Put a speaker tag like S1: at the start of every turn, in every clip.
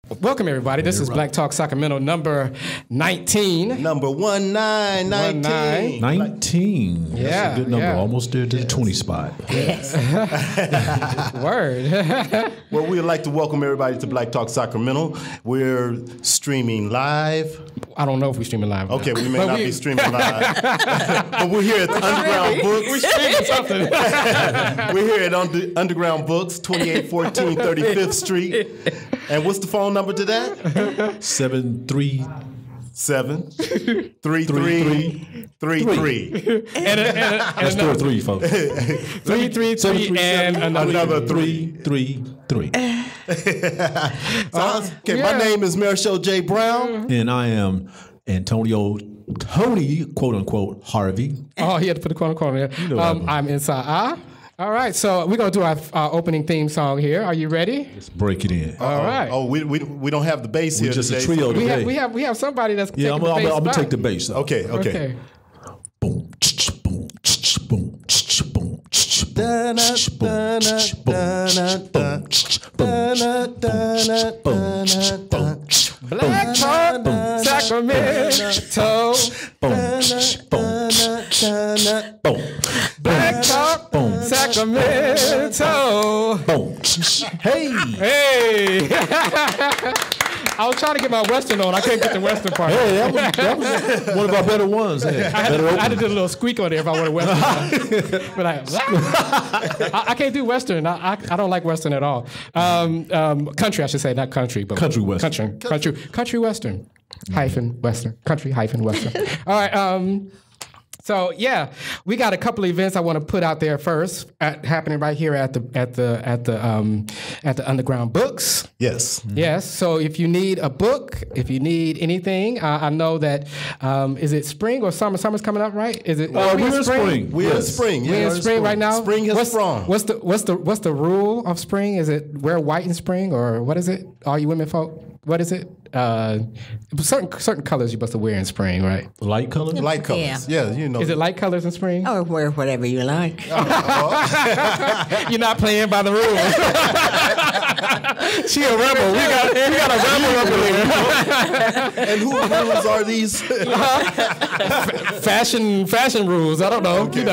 S1: Welcome, everybody. This is Black Talk Sacramento number 19.
S2: Number 19.
S3: 19.
S1: Yeah.
S3: That's a good number. Almost there to the 20 spot.
S1: Yes. Word.
S2: Well, we'd like to welcome everybody to Black Talk Sacramento. We're streaming live.
S1: I don't know if we're streaming live.
S2: Okay, we may not be streaming live. But we're here at the Underground Books.
S1: We're streaming something.
S2: We're here at Underground Books, 2814 35th Street. And what's the phone number to that? 737-3333.
S3: That's 4-3, folks.
S1: 333 and another
S3: 333.
S2: My name is Marichal J. Brown.
S3: And I am Tony, quote unquote, Harvey.
S1: Oh, he had to put the quote unquote in there. I'm NSAA. All right, so we're going to do our opening theme song here. Are you ready?
S3: Let's break it in.
S1: All right.
S2: Oh, we don't have the bass here
S3: just
S2: today.
S3: a trio today.
S1: We have somebody that's
S3: Yeah, I'm going to take the bass. Though.
S2: Okay.
S3: Boom, boom, boom, boom.
S1: Black Talk Sacramento. Black Talk Sacramento.
S3: Hey.
S1: I was trying to get my Western on. I couldn't get the Western part.
S3: Hey, that was one of our better ones. Hey,
S1: I had to do a little squeak on there if I wanted Western. But I can't do Western. I don't like Western at all. Country, I should say, not country, but
S3: country Western.
S1: Country Western. Hyphen Western. Country hyphen Western. All right. So yeah, we got a couple of events I want to put out there first, happening right here at the Underground Books.
S2: Yes.
S1: Mm-hmm. Yes. So if you need a book, if you need anything, I know that is it spring or summer? Summer's coming up, right? Is it?
S3: We're in spring.
S2: We're in spring.
S1: We're in spring right now.
S2: Spring has sprung.
S1: What's the rule of spring? Is it wear white in spring, or what is it? All you women folk, what is it? Certain colors you must wear in spring, right?
S3: Light colors?
S2: Light colors. Yeah, you know.
S1: Is it light colors in spring?
S4: Or wear whatever you like.
S1: You're not playing by the rules. She a rebel. We got a rebel up here.
S2: And whose rules are these?
S1: Fashion rules. I don't know. Okay,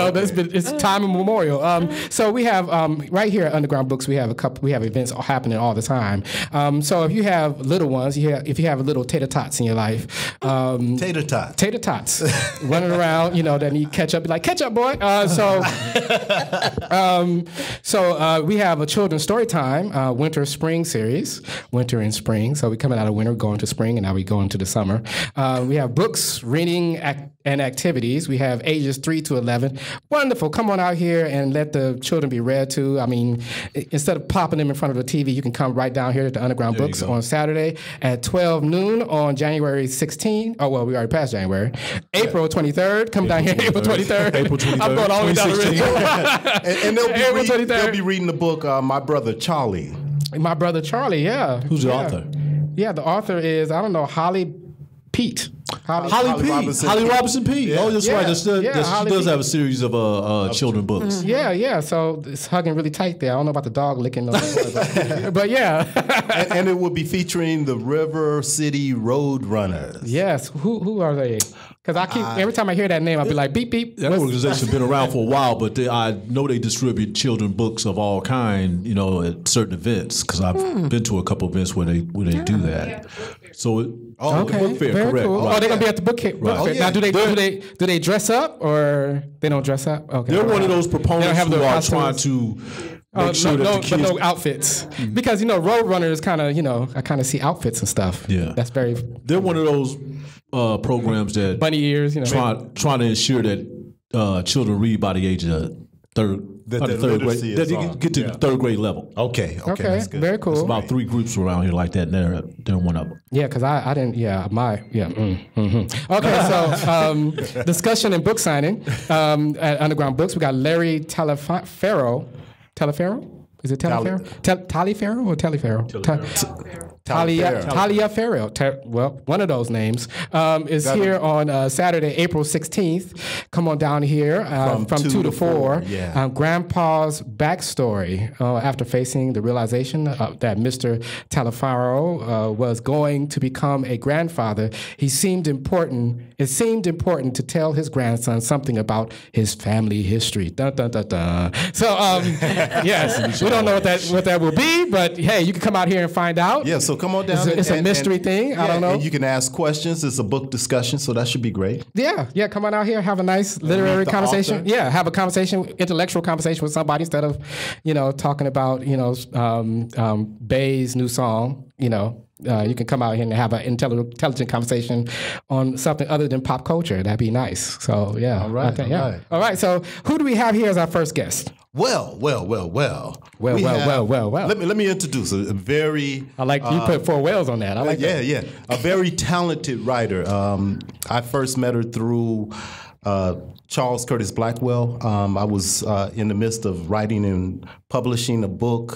S1: it's time immemorial. So we have right here at Underground Books, we have events happening all the time. So if you have little ones, if you have little tater tots in your life,
S2: tater tots
S1: running around, that need ketchup, be like, ketchup, boy. So we have a children's story time, winter spring series, winter and spring. So we're coming out of winter, going to spring, and now we go into the summer. We have books, reading, and activities. We have ages 3 to 11. Wonderful. Come on out here and let the children be read to. I mean, instead of popping them in front of the TV, you can come right down here to the Underground Books on Saturday at 12 noon on January 16th. Oh, well, we already passed January. April 23rd. Come down here April 23rd.
S3: April 23rd.
S1: I'm going all the way down the road.
S2: And they'll be reading the book, My Brother Charlie.
S1: My Brother Charlie, yeah.
S3: Who's the author?
S1: Yeah, the author is, I don't know, Holly Pete.
S3: Holly Robinson Pete. Yeah. Oh, that's right. She does have a series of children books.
S1: Yeah. So it's hugging really tight there. I don't know about the dog licking, but yeah.
S2: and it will be featuring the River City Road Runners.
S1: Yes. Who are they? Because I keep every time I hear that name, I'll be like, beep beep.
S3: That organization's been around for a while, but I know they distribute children books of all kind, at certain events. Because I've been to a couple events where they do that. So
S1: okay,
S3: book fair,
S1: very
S3: correct?
S1: cool.
S3: Right.
S1: Oh, they're gonna be at the book fair.
S3: Right.
S1: Now, do they dress up or they don't dress up? Okay,
S3: they're one of those proponents who are trying to make sure that the kids...
S1: But no outfits. Mm-hmm. Because, road runners kind of, I kind of see outfits and stuff.
S3: Yeah.
S1: That's very...
S3: They're one of those programs that...
S1: Bunny ears,
S3: trying to ensure that children read by the age of third grade. That they get to the third grade level.
S2: Okay, that's good.
S1: Very cool.
S3: There's about 3 groups around here like that, and they're one of them.
S1: Yeah, because I didn't, Okay, so discussion and book signing at Underground Books. We got Larry Taliaferro. Is it Taliaferro? Taliaferro or Taliaferro? Talia Farrell, well, one of those names, is here on Saturday, April 16th. Come on down here from 2 to 4.
S2: Yeah.
S1: Grandpa's backstory after facing the realization that Mr. Talifaro was going to become a grandfather, it seemed important to tell his grandson something about his family history. Dun, dun, dun, dun. So, yes, we don't know what that will be, but hey, you can come out here and find out.
S2: Yeah, so come on down.
S1: It's a mystery thing. I don't know.
S2: And you can ask questions. It's a book discussion, so that should be great.
S1: Yeah, come on out here, have a nice literary conversation.
S2: Author.
S1: Yeah, have a conversation, intellectual conversation with somebody instead of, talking about, Bay's new song, you can come out here and have an intelligent conversation on something other than pop culture. That'd be nice. So, yeah.
S2: All right.
S1: Okay, yeah. All right. So, who do we have here as our first guest?
S2: Well.
S1: Well.
S2: Let me introduce a very.
S1: I like you put 4 wells on that. I like that.
S2: Yeah. A very talented writer. I first met her through Charles Curtis Blackwell. I was in the midst of writing and publishing a book,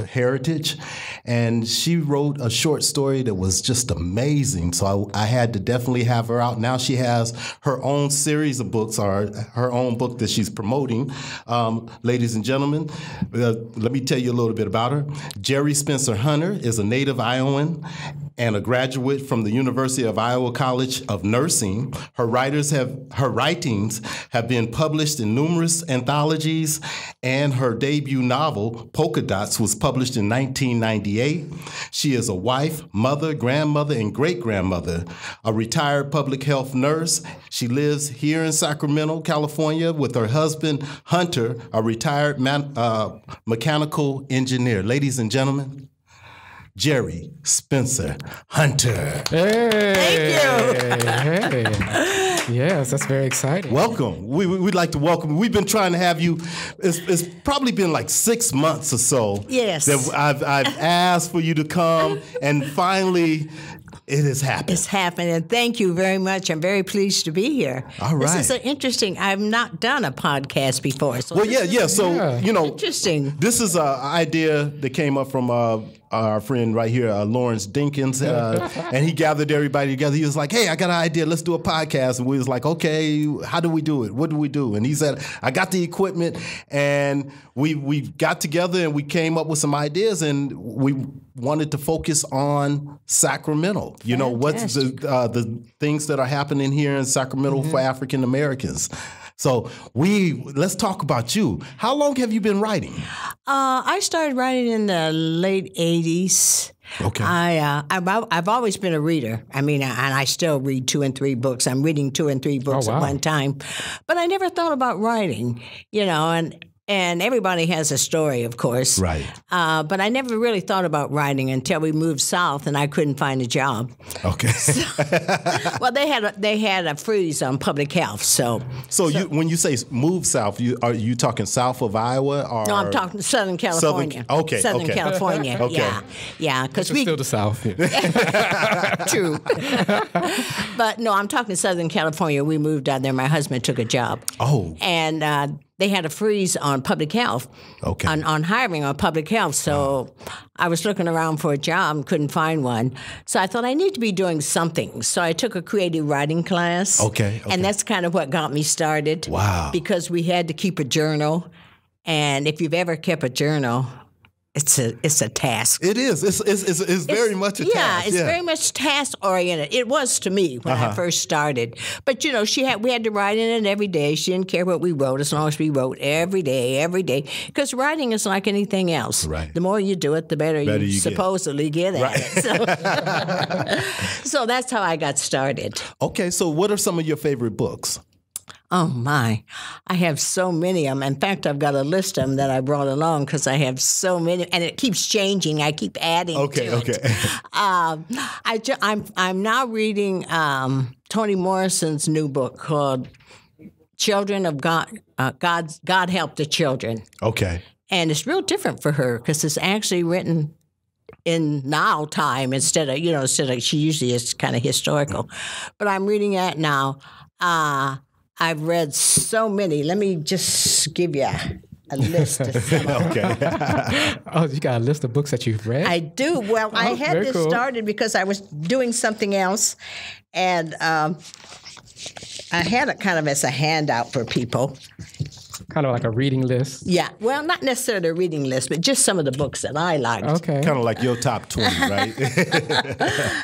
S2: Heritage, and she wrote a short story that was just amazing. So I had to definitely have her out. Now she has her own series of books, or her own book that she's promoting. Ladies and gentlemen, let me tell you a little bit about her. Geri Spencer Hunter is a native Iowan and a graduate from the University of Iowa College of Nursing. Her writings have been published in numerous anthologies, and her debut novel, Polka Dots, was published in 1998. She is a wife, mother, grandmother, and great-grandmother, a retired public health nurse. She lives here in Sacramento, California, with her husband, Hunter, a retired mechanical engineer. Ladies and gentlemen, Geri Spencer Hunter.
S1: Hey.
S4: Thank you.
S1: Hey. Yes, that's very exciting.
S2: Welcome. We'd like to welcome you. We've been trying to have you. It's probably been like 6 months or so.
S4: Yes.
S2: That I've asked for you to come, and finally, it has happened.
S4: It's happened, and thank you very much. I'm very pleased to be here.
S2: All right.
S4: This is interesting. I've not done a podcast before. So
S2: So,
S4: interesting.
S2: This is an idea that came up from our friend right here, Lawrence Dinkins, and he gathered everybody together. He was like, hey, I got an idea. Let's do a podcast. And we was like, okay, how do we do it? What do we do? And he said, I got the equipment. And we got together and we came up with some ideas, and we wanted to focus on Sacramento. What's the things that are happening here in Sacramento for African Americans. So let's talk about you. How long have you been writing?
S4: I started writing in the late 80s.
S2: Okay.
S4: I've always been a reader. I mean, and I still read 2 and 3 books. I'm reading 2 and 3 books at one time. But I never thought about writing, and everybody has a story, of course.
S2: Right.
S4: But I never really thought about writing until we moved south, and I couldn't find a job.
S2: Okay.
S4: Well, they had a freeze on public health, so
S2: when you say move south, are you talking south of Iowa, or?
S4: No, I'm talking Southern California. Southern California.
S2: Okay.
S4: Yeah, because we
S1: still the South.
S4: True. But no, I'm talking Southern California. We moved down there. My husband took a job.
S2: Oh.
S4: And they had a freeze on public health, on hiring on public health. So I was looking around for a job and couldn't find one. So I thought I need to be doing something. So I took a creative writing class.
S2: Okay.
S4: And that's kind of what got me started.
S2: Wow.
S4: Because we had to keep a journal. And if you've ever kept a journal, it's a task.
S2: It is. It's very much a task.
S4: Yeah, it's very much task oriented. It was to me when I first started. But we had to write in it every day. She didn't care what we wrote as long as we wrote every day. Because writing is like anything else.
S2: Right.
S4: The more you do it, the better you supposedly get at it. So that's how I got started.
S2: Okay, so what are some of your favorite books?
S4: Oh, my. I have so many of them. In fact, I've got a list of them that I brought along because I have so many, and it keeps changing. I keep adding to it. Okay. I'm now reading Toni Morrison's new book called Children of God. God Help the Children.
S2: Okay.
S4: And it's real different for her because it's actually written in now time instead of she usually is kind of historical. But I'm reading that now. I've read so many. Let me just give you a list of some.
S2: Okay.
S1: Oh, you got a list of books that you've read?
S4: I do. Well, I had
S1: very
S4: this
S1: cool.
S4: started because I was doing something else, and I had it kind of as a handout for people.
S1: Kind of like a reading list.
S4: Yeah, well, not necessarily a reading list, but just some of the books that I liked.
S1: Okay.
S2: Kind of like your top 20, right?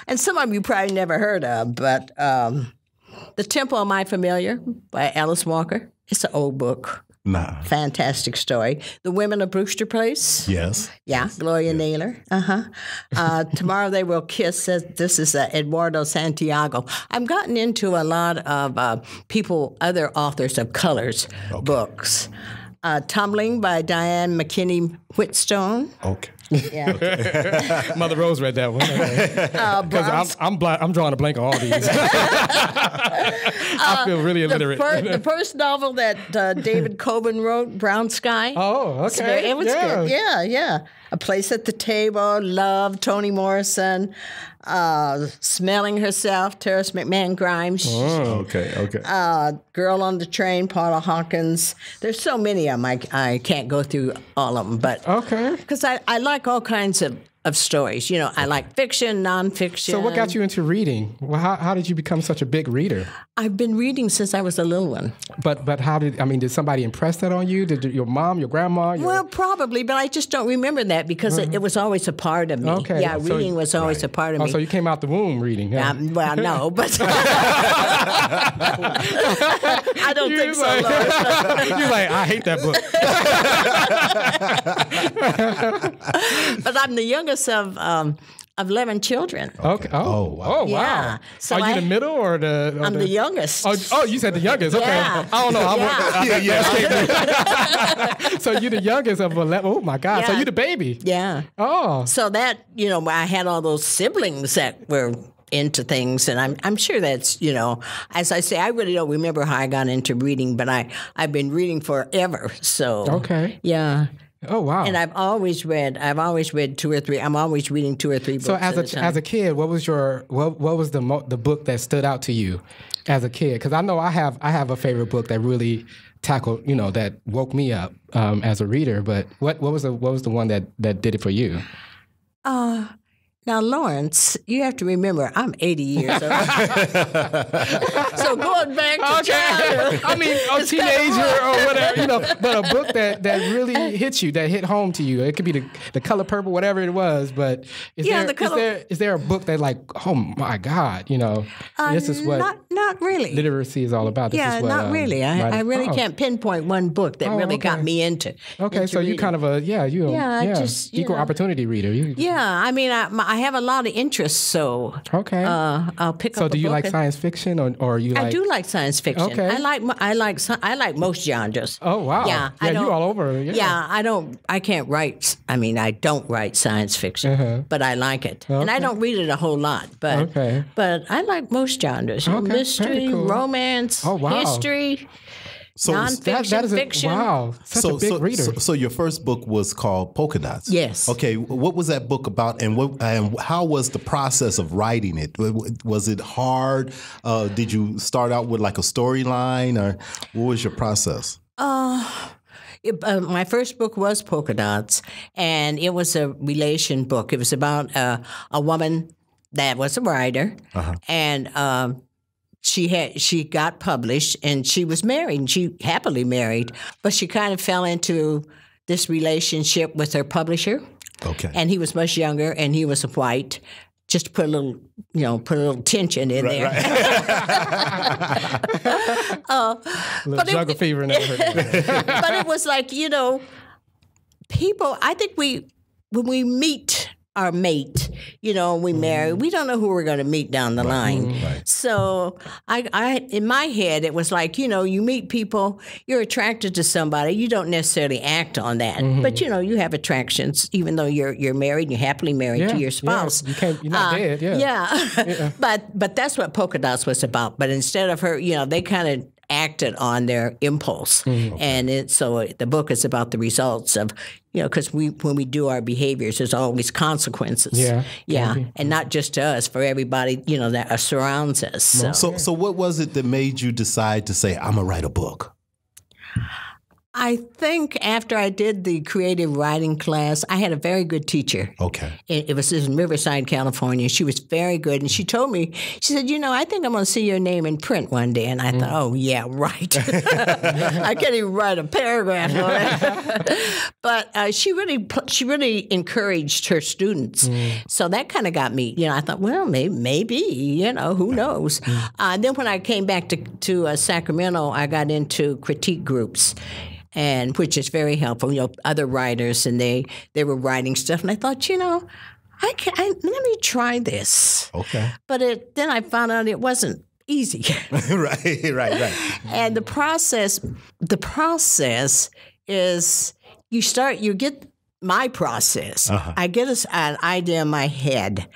S4: And some of you probably never heard of, but The Temple Am I Familiar by Alice Walker. It's an old book.
S2: Nah.
S4: Fantastic story. The Women of Brewster Place.
S2: Yes.
S4: Yeah, Gloria Naylor. Tomorrow They Will Kiss. This is Eduardo Santiago. I've gotten into a lot of other authors of colors books. Tumbling by Diane McKinney Whitstone.
S2: Okay.
S4: Yeah.
S1: Mother Rose read that one. Because I'm drawing a blank on all these. I feel really illiterate.
S4: The first novel that David Coben wrote, Brown Sky.
S1: Oh, okay.
S4: It was good. Yeah. A Place at the Table, Love, Toni Morrison, Smelling Herself, Terrence McMahon Grimes.
S2: Oh, okay.
S4: Girl on the Train, Paula Hawkins. There's so many of them. I can't go through all of them, but
S1: Okay.
S4: because I like all kinds of stories. You know, I like fiction, nonfiction.
S1: So what got you into reading? Well, how did you become such a big reader?
S4: I've been reading since I was a little one.
S1: But how did somebody impress that on you? Did your mom, your grandma?
S4: Well, probably, but I just don't remember that because it was always a part of me.
S1: Okay.
S4: Yeah,
S1: So-
S4: reading was always a part of me.
S1: So you came out the womb reading. Yeah.
S4: Well, no, but I don't think so, Lord.
S1: You're like, I hate that book.
S4: But I'm the youngest of 11 children.
S1: Okay. Oh, wow.
S4: Yeah. So
S1: Are you the middle or the?
S4: I'm the youngest.
S1: Oh, you said the youngest. Okay.
S4: Yeah.
S1: I don't know.
S4: Yeah.
S1: So you're the youngest of 11. Oh my God. So
S4: Yeah.
S1: you're the baby.
S4: Yeah.
S1: Oh.
S4: So that, I had all those siblings that were into things, and I'm sure that's, as I say, I really don't remember how I got into reading, but I've been reading forever. So
S1: Okay.
S4: Yeah.
S1: Oh wow.
S4: And I've always read 2 or 3. I'm always reading 2 or 3 books.
S1: So
S4: at a time.
S1: as a kid, what was the book that stood out to you as a kid? Because I know I have a favorite book that really tackled, that woke me up as a reader. But what was the one that did it for you?
S4: Now, Lawrence, you have to remember, I'm 80 years old. So going back to childhood.
S1: I mean, a teenager or whatever, but a book that really hit you, that hit home to you. It could be the Color Purple, whatever it was. But is there a book that like, oh my God, this is what
S4: not really.
S1: literacy is all about. This is what,
S4: not really. I really can't pinpoint one book that really got me into.
S1: Okay, so you kind of equal opportunity reader.
S4: I mean, I have a lot of interests, so
S1: okay.
S4: I'll pick up.
S1: So do you like science fiction, or you like?
S4: I do like science fiction.
S1: Okay.
S4: I like most genres.
S1: Oh wow.
S4: Yeah,
S1: you all over. Yeah.
S4: I can't write. I mean, I don't write science fiction, but I like it, and I don't read it a whole lot. But I like most genres. Mystery,
S1: cool.
S4: romance, history.
S2: So
S4: nonfiction, fiction.
S1: Wow, such a big reader.
S2: So your first book was called Polka Dots.
S4: Yes.
S2: Okay, what was that book about, and how was the process of writing it? Was it hard? Did you start out with like a storyline, or what was your process?
S4: My first book was Polka Dots, and it was a relation book. It was about a woman that was a writer, and she got published, and she was married, and she happily married, but she kind of fell into this relationship with her publisher.
S2: Okay.
S4: And he was much younger, and he was white. Just to put a little, tension in there.
S2: Right.
S1: A little jungle fever in that.
S4: But it was like, people. I think when we meet our mate, we marry, we don't know who we're going to meet down the line.
S2: Right.
S4: So I in my head, it was like, you meet people, you're attracted to somebody, you don't necessarily act on that, but you have attractions, even though you're married, you're happily married to your spouse.
S1: Yeah. You're not dead.
S4: Yeah. But that's what Polka Dots was about. But instead of her, they kind of acted on their impulse, and so the book is about the results of, because when we do our behaviors, there's always consequences. And not just to us, for everybody, that surrounds us.
S2: So what was it that made you decide to say, I'm gonna write a book?
S4: I think after I did the creative writing class, I had a very good teacher.
S2: Okay.
S4: It was in Riverside, California. She was very good. And she told me, she said, I think I'm going to see your name in print one day. And I thought, oh, yeah, right. I can't even write a paragraph on it. But she really encouraged her students. So that kind of got me, I thought, well, maybe who knows. Then when I came back to Sacramento, I got into critique groups. And which is very helpful, other writers, and they were writing stuff, and I thought, let me try this.
S2: Okay.
S4: But then I found out it wasn't easy.
S2: Right.
S4: And the process is you get my process. I get an idea in my head.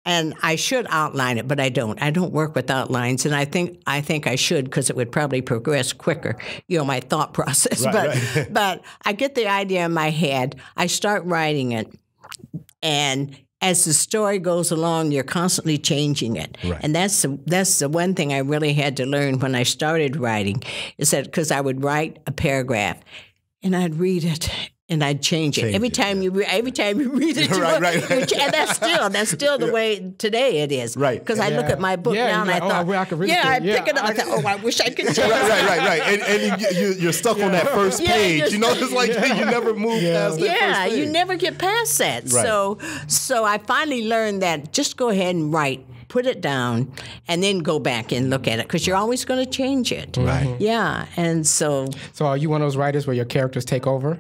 S4: And I should outline it, but I don't. I don't work with outlines, and I think I should because it would probably progress quicker, my thought process.
S2: Right.
S4: But I get the idea in my head. I start writing it, and as the story goes along, you're constantly changing it.
S2: Right.
S4: And that's the one thing I really had to learn when I started writing, is that because I would write a paragraph, and I'd read it. And I'd change it every time you read it. And that's still the way today it is.
S2: Right.
S4: Because I look at my book now and I thought,
S1: I could read it.
S4: I pick it up. I thought, I wish I could change it.
S2: Right. And you're stuck on that first page. It's like you never move past that first page.
S4: You never get past that.
S2: Right.
S4: So I finally learned that just go ahead and write. Put it down, and then go back and look at it, because you're always going to change it.
S2: Right.
S4: Yeah, and so.
S1: So are you one of those writers where your characters take over?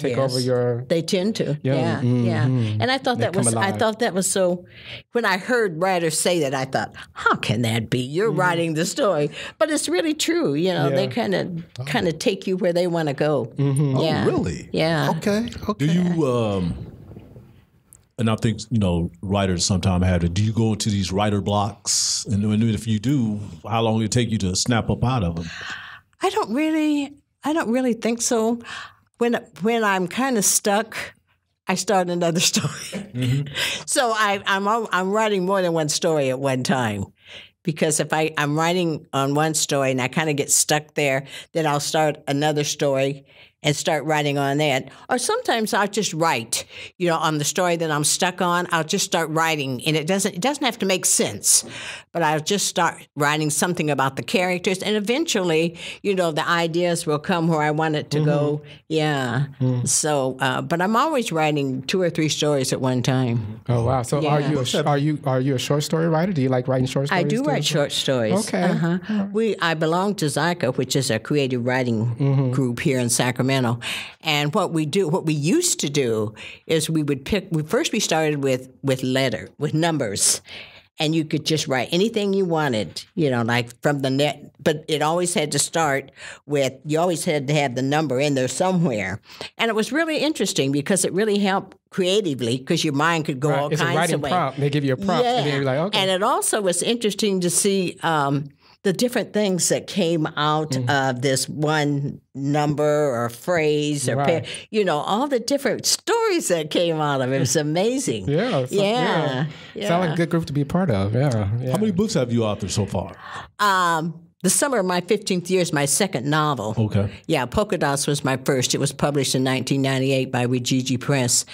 S1: Over your.
S4: They tend to. Yeah. And I thought that was so. When I heard writers say that, I thought, how can that be? You're writing the story, but it's really true. They kind of take you where they want to go.
S2: Yeah. Oh, really?
S4: Yeah.
S2: Okay.
S3: Do you? And I think writers sometimes have it. Do you go into these writer blocks? And if you do, how long does it take you to snap up out of them?
S4: I don't really think so. When I'm kind of stuck, I start another story. So I'm writing more than one story at one time, because if I'm writing on one story and I kind of get stuck there, then I'll start another story and start writing on that. Or sometimes I'll just write, on the story that I'm stuck on. I'll just start writing, and it doesn't have to make sense, but I'll just start writing something about the characters, and eventually, the ideas will come where I want it to go. Yeah. So, but I'm always writing 2 or 3 stories at one time.
S1: Oh wow! So are you a short story writer? Do you like writing short stories?
S4: I do write short stories.
S1: Okay.
S4: I belong to Zyka, which is a creative writing group here in Sacramento. And what we used to do is we started with numbers. And you could just write anything you wanted, like from the net. But it always had to start with, you always had to have the number in there somewhere. And it was really interesting because it really helped creatively, because your mind could go all kinds of ways. It's a writing prompt.
S1: They give you a prompt, and then you're like, okay.
S4: And it also was interesting to see the different things that came out of this one number or phrase or all the different stories that came out of it. It was amazing.
S1: Yeah. Sound like a good group to be a part of. Yeah.
S3: How many books have you authored so far?
S4: The summer of my 15th year is my second novel.
S3: Okay.
S4: Yeah, Polka Dots was my first. It was published in 1998 by Wijiji Press.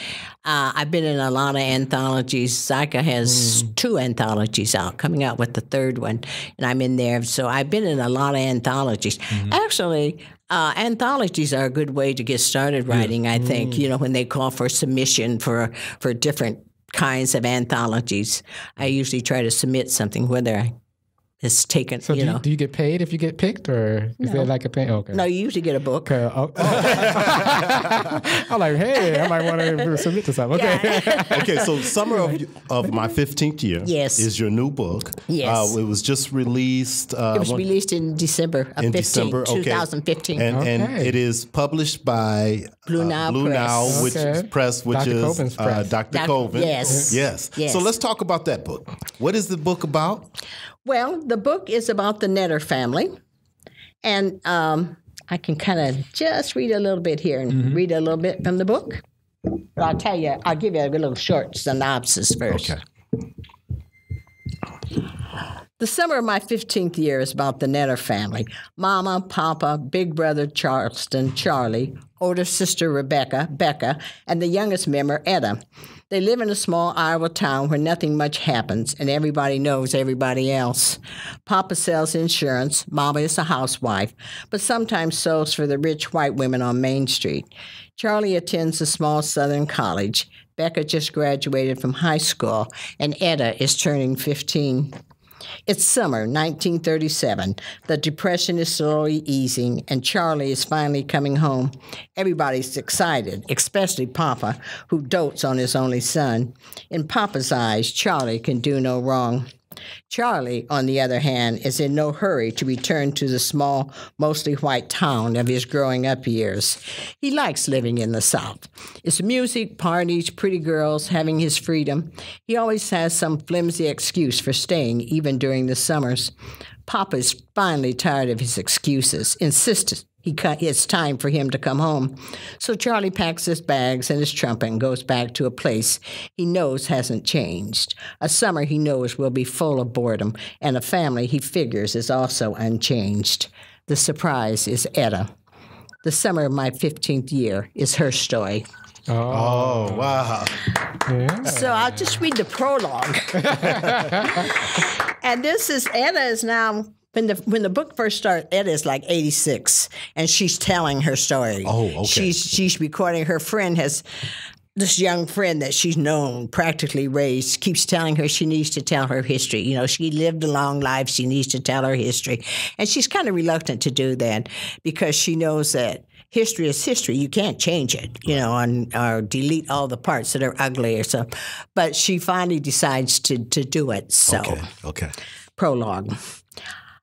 S4: I've been in a lot of anthologies. Zyka has 2 anthologies coming out with the 3rd one, and I'm in there. So I've been in a lot of anthologies. Actually, anthologies are a good way to get started writing, I think, when they call for submission for different kinds of anthologies. I usually try to submit something, whether it's taken,
S1: So do you get paid if you get picked, or is there like a pay? Okay.
S4: No, you usually get a book.
S1: Okay. I'm like, hey, I might want to submit to something. Okay.
S2: Okay, so summer of my 15th year is your new book.
S4: Yes.
S2: It was just released.
S4: It was released in December of 2015.
S2: And it is published by
S4: Blue Nile
S2: Press, which
S1: Dr.
S2: is
S1: Coven's press.
S2: Dr. Coven.
S4: Yes.
S2: So let's talk about that book. What is the book about?
S4: Well, the book is about the Netter family, and I can kind of just read a little bit here and read a little bit from the book. But I'll give you a little short synopsis first.
S2: Okay.
S4: The summer of my 15th year is about the Netter family. Mama, Papa, big brother Charleston, Charlie, older sister Rebecca, Becca, and the youngest member, Etta. They live in a small Iowa town where nothing much happens and everybody knows everybody else. Papa sells insurance. Mama is a housewife, but sometimes sews for the rich white women on Main Street. Charlie attends a small southern college. Becca just graduated from high school, and Etta is turning 15. It's summer, 1937. The Depression is slowly easing, and Charlie is finally coming home. Everybody's excited, especially Papa, who dotes on his only son. In Papa's eyes, Charlie can do no wrong. Charlie, on the other hand, is in no hurry to return to the small, mostly white town of his growing up years. He likes living in the South. It's music, parties, pretty girls, having his freedom. He always has some flimsy excuse for staying, even during the summers. Papa is finally tired of his excuses, insisted it's time for him to come home. So Charlie packs his bags and his trumpet and goes back to a place he knows hasn't changed. A summer he knows will be full of boredom, and a family he figures is also unchanged. The surprise is Etta. The summer of my 15th year is her story.
S2: Oh, wow.
S1: Yeah.
S4: So I'll just read the prologue. And this is, Etta is now, when the book first started, Etta is like 86, and she's telling her story.
S2: Oh, okay.
S4: She's recording. Her friend has, this young friend that she's known, practically raised, keeps telling her she needs to tell her history. You know, she lived a long life. She needs to tell her history. And she's kind of reluctant to do that because she knows that history is history. You can't change it, you know, or delete all the parts that are ugly or so. But she finally decides to do it. So,
S2: Okay.
S4: Prologue.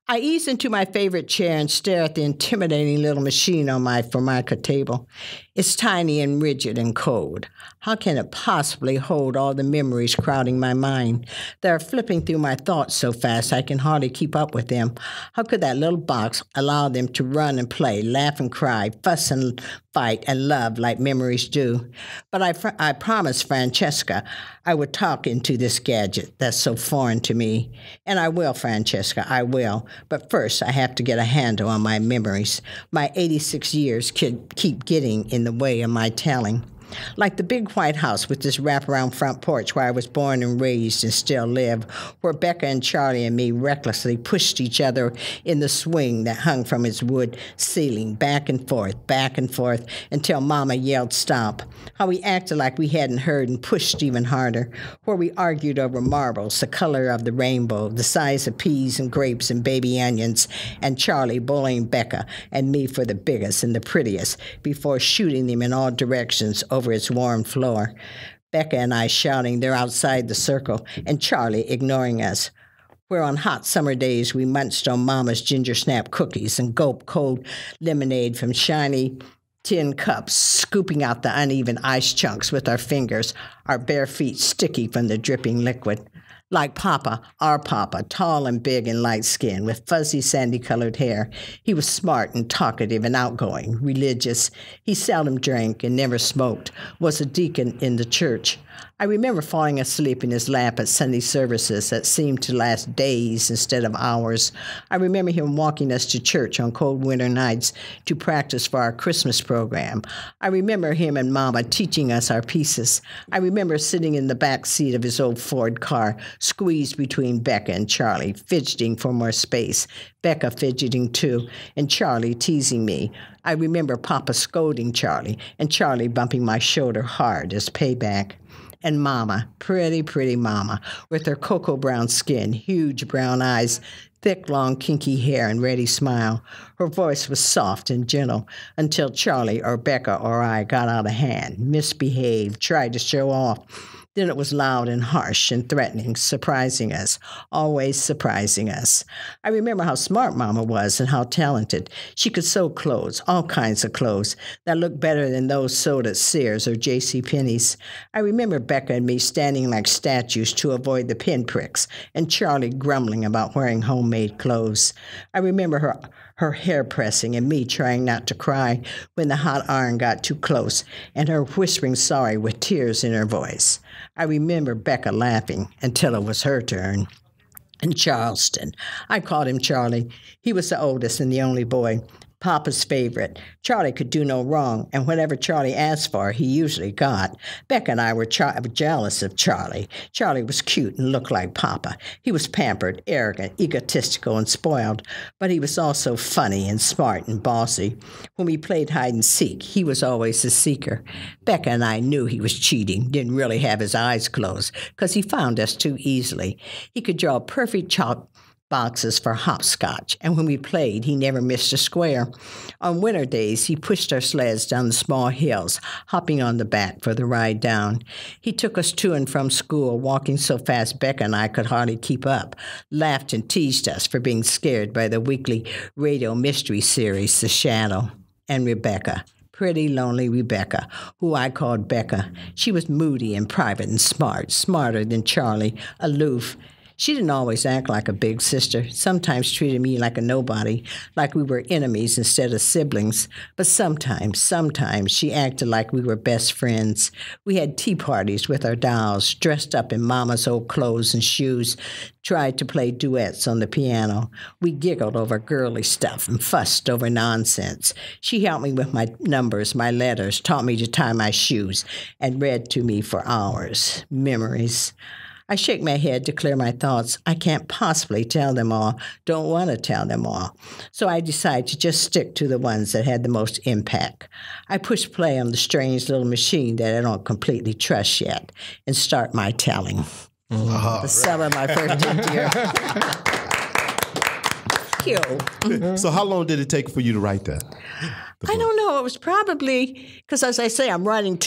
S4: I ease into my favorite chair and stare at the intimidating little machine on my Formica table. It's tiny and rigid and cold. How can it possibly hold all the memories crowding my mind? They're flipping through my thoughts so fast I can hardly keep up with them. How could that little box allow them to run and play, laugh and cry, fuss and fight and love like memories do? But I promised Francesca I would talk into this gadget that's so foreign to me. And I will, Francesca, I will. But first, I have to get a handle on my memories. My 86 years keep getting in the way of my telling. Like the big white house with this wraparound front porch where I was born and raised and still live, where Becca and Charlie and me recklessly pushed each other in the swing that hung from its wood ceiling, back and forth, until Mama yelled stop. How we acted like we hadn't heard and pushed even harder, where we argued over marbles, the color of the rainbow, the size of peas and grapes and baby onions, and Charlie bullying Becca and me for the biggest and the prettiest before shooting them in all directions over its warm floor. Becca and I shouting they're outside the circle, and Charlie ignoring us. Where on hot summer days we munched on Mama's ginger snap cookies and gulped cold lemonade from shiny tin cups, scooping out the uneven ice chunks with our fingers, our bare feet sticky from the dripping liquid. Like Papa, our Papa, tall and big and light-skinned, with fuzzy sandy-colored hair. He was smart and talkative and outgoing, religious. He seldom drank and never smoked, was a deacon in the church. I remember falling asleep in his lap at Sunday services that seemed to last days instead of hours. I remember him walking us to church on cold winter nights to practice for our Christmas program. I remember him and Mama teaching us our pieces. I remember sitting in the back seat of his old Ford car, squeezed between Becca and Charlie, fidgeting for more space, Becca fidgeting too, and Charlie teasing me. I remember Papa scolding Charlie, and Charlie bumping my shoulder hard as payback. And Mama, pretty Mama, with her cocoa brown skin, huge brown eyes, thick, long, kinky hair, and ready smile. Her voice was soft and gentle until Charlie or Becca or I got out of hand, misbehaved, tried to show off. Then it was loud and harsh and threatening, surprising us, always surprising us. I remember how smart Mama was and how talented. She could sew clothes, all kinds of clothes, that looked better than those sewed at Sears or J.C. Penney's. I remember Becca and me standing like statues to avoid the pinpricks, and Charlie grumbling about wearing homemade clothes. I remember her hair pressing and me trying not to cry when the hot iron got too close, and her whispering sorry with tears in her voice. I remember Becca laughing until it was her turn. in Charleston. I called him Charlie. He was the oldest and the only boy, Papa's favorite. Charlie could do no wrong, and whatever Charlie asked for, he usually got. Becca and I were jealous of Charlie. Charlie was cute and looked like Papa. He was pampered, arrogant, egotistical, and spoiled, but he was also funny and smart and bossy. When we played hide and seek, he was always the seeker. Becca and I knew he was cheating, didn't really have his eyes closed, because he found us too easily. He could draw perfect chalk boxes for hopscotch, and when we played, he never missed a square. On winter days, he pushed our sleds down the small hills, hopping on the back for the ride down. He took us to and from school, walking so fast Becca and I could hardly keep up, laughed and teased us for being scared by the weekly radio mystery series, The Shadow. And Rebecca, pretty lonely Rebecca, who I called Becca. She was moody and private and smart, smarter than Charlie, aloof. She didn't always act like a big sister, sometimes treated me like a nobody, like we were enemies instead of siblings. But sometimes she acted like we were best friends. We had tea parties with our dolls, dressed up in Mama's old clothes and shoes, tried to play duets on the piano. We giggled over girly stuff and fussed over nonsense. She helped me with my numbers, my letters, taught me to tie my shoes, and read to me for hours. Memories. I shake my head to clear my thoughts. I can't possibly tell them all, don't want to tell them all. So I decide to just stick to the ones that had the most impact. I push play on the strange little machine that I don't completely trust yet and start my telling. The summer of my 15th year.
S2: So how long did it take for you to write that?
S4: I don't know. It was probably, because as I say, I'm writing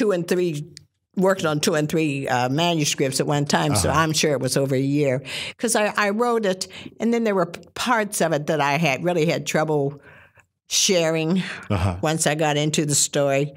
S4: worked on 2 and 3 manuscripts at one time, so I'm sure it was over a year. Because I wrote it, and then there were parts of it that I really had trouble sharing once I got into the story,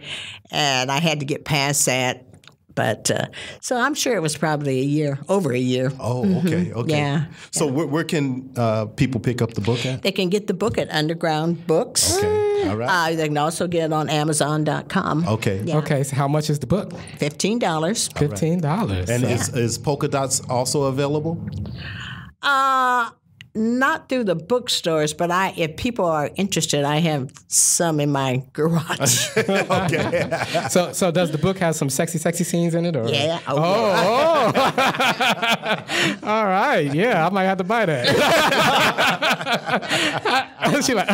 S4: and I had to get past that. But so I'm sure it was probably a year, over a year.
S2: Oh, okay, okay.
S4: Yeah.
S2: So where can people pick up the book at?
S4: They can get the book at Underground Books.
S2: Okay, all right.
S4: They can also get it on Amazon.com.
S2: Okay.
S4: Yeah.
S1: Okay, so how much is the book?
S4: $15.
S1: $15.
S2: And is Polka Dots also available?
S4: Not through the bookstores, but if people are interested, I have some in my garage.
S2: Okay.
S1: So does the book have some sexy scenes in it? Or?
S4: Yeah.
S1: Oh. All right. Yeah, I might have to buy that. She's like,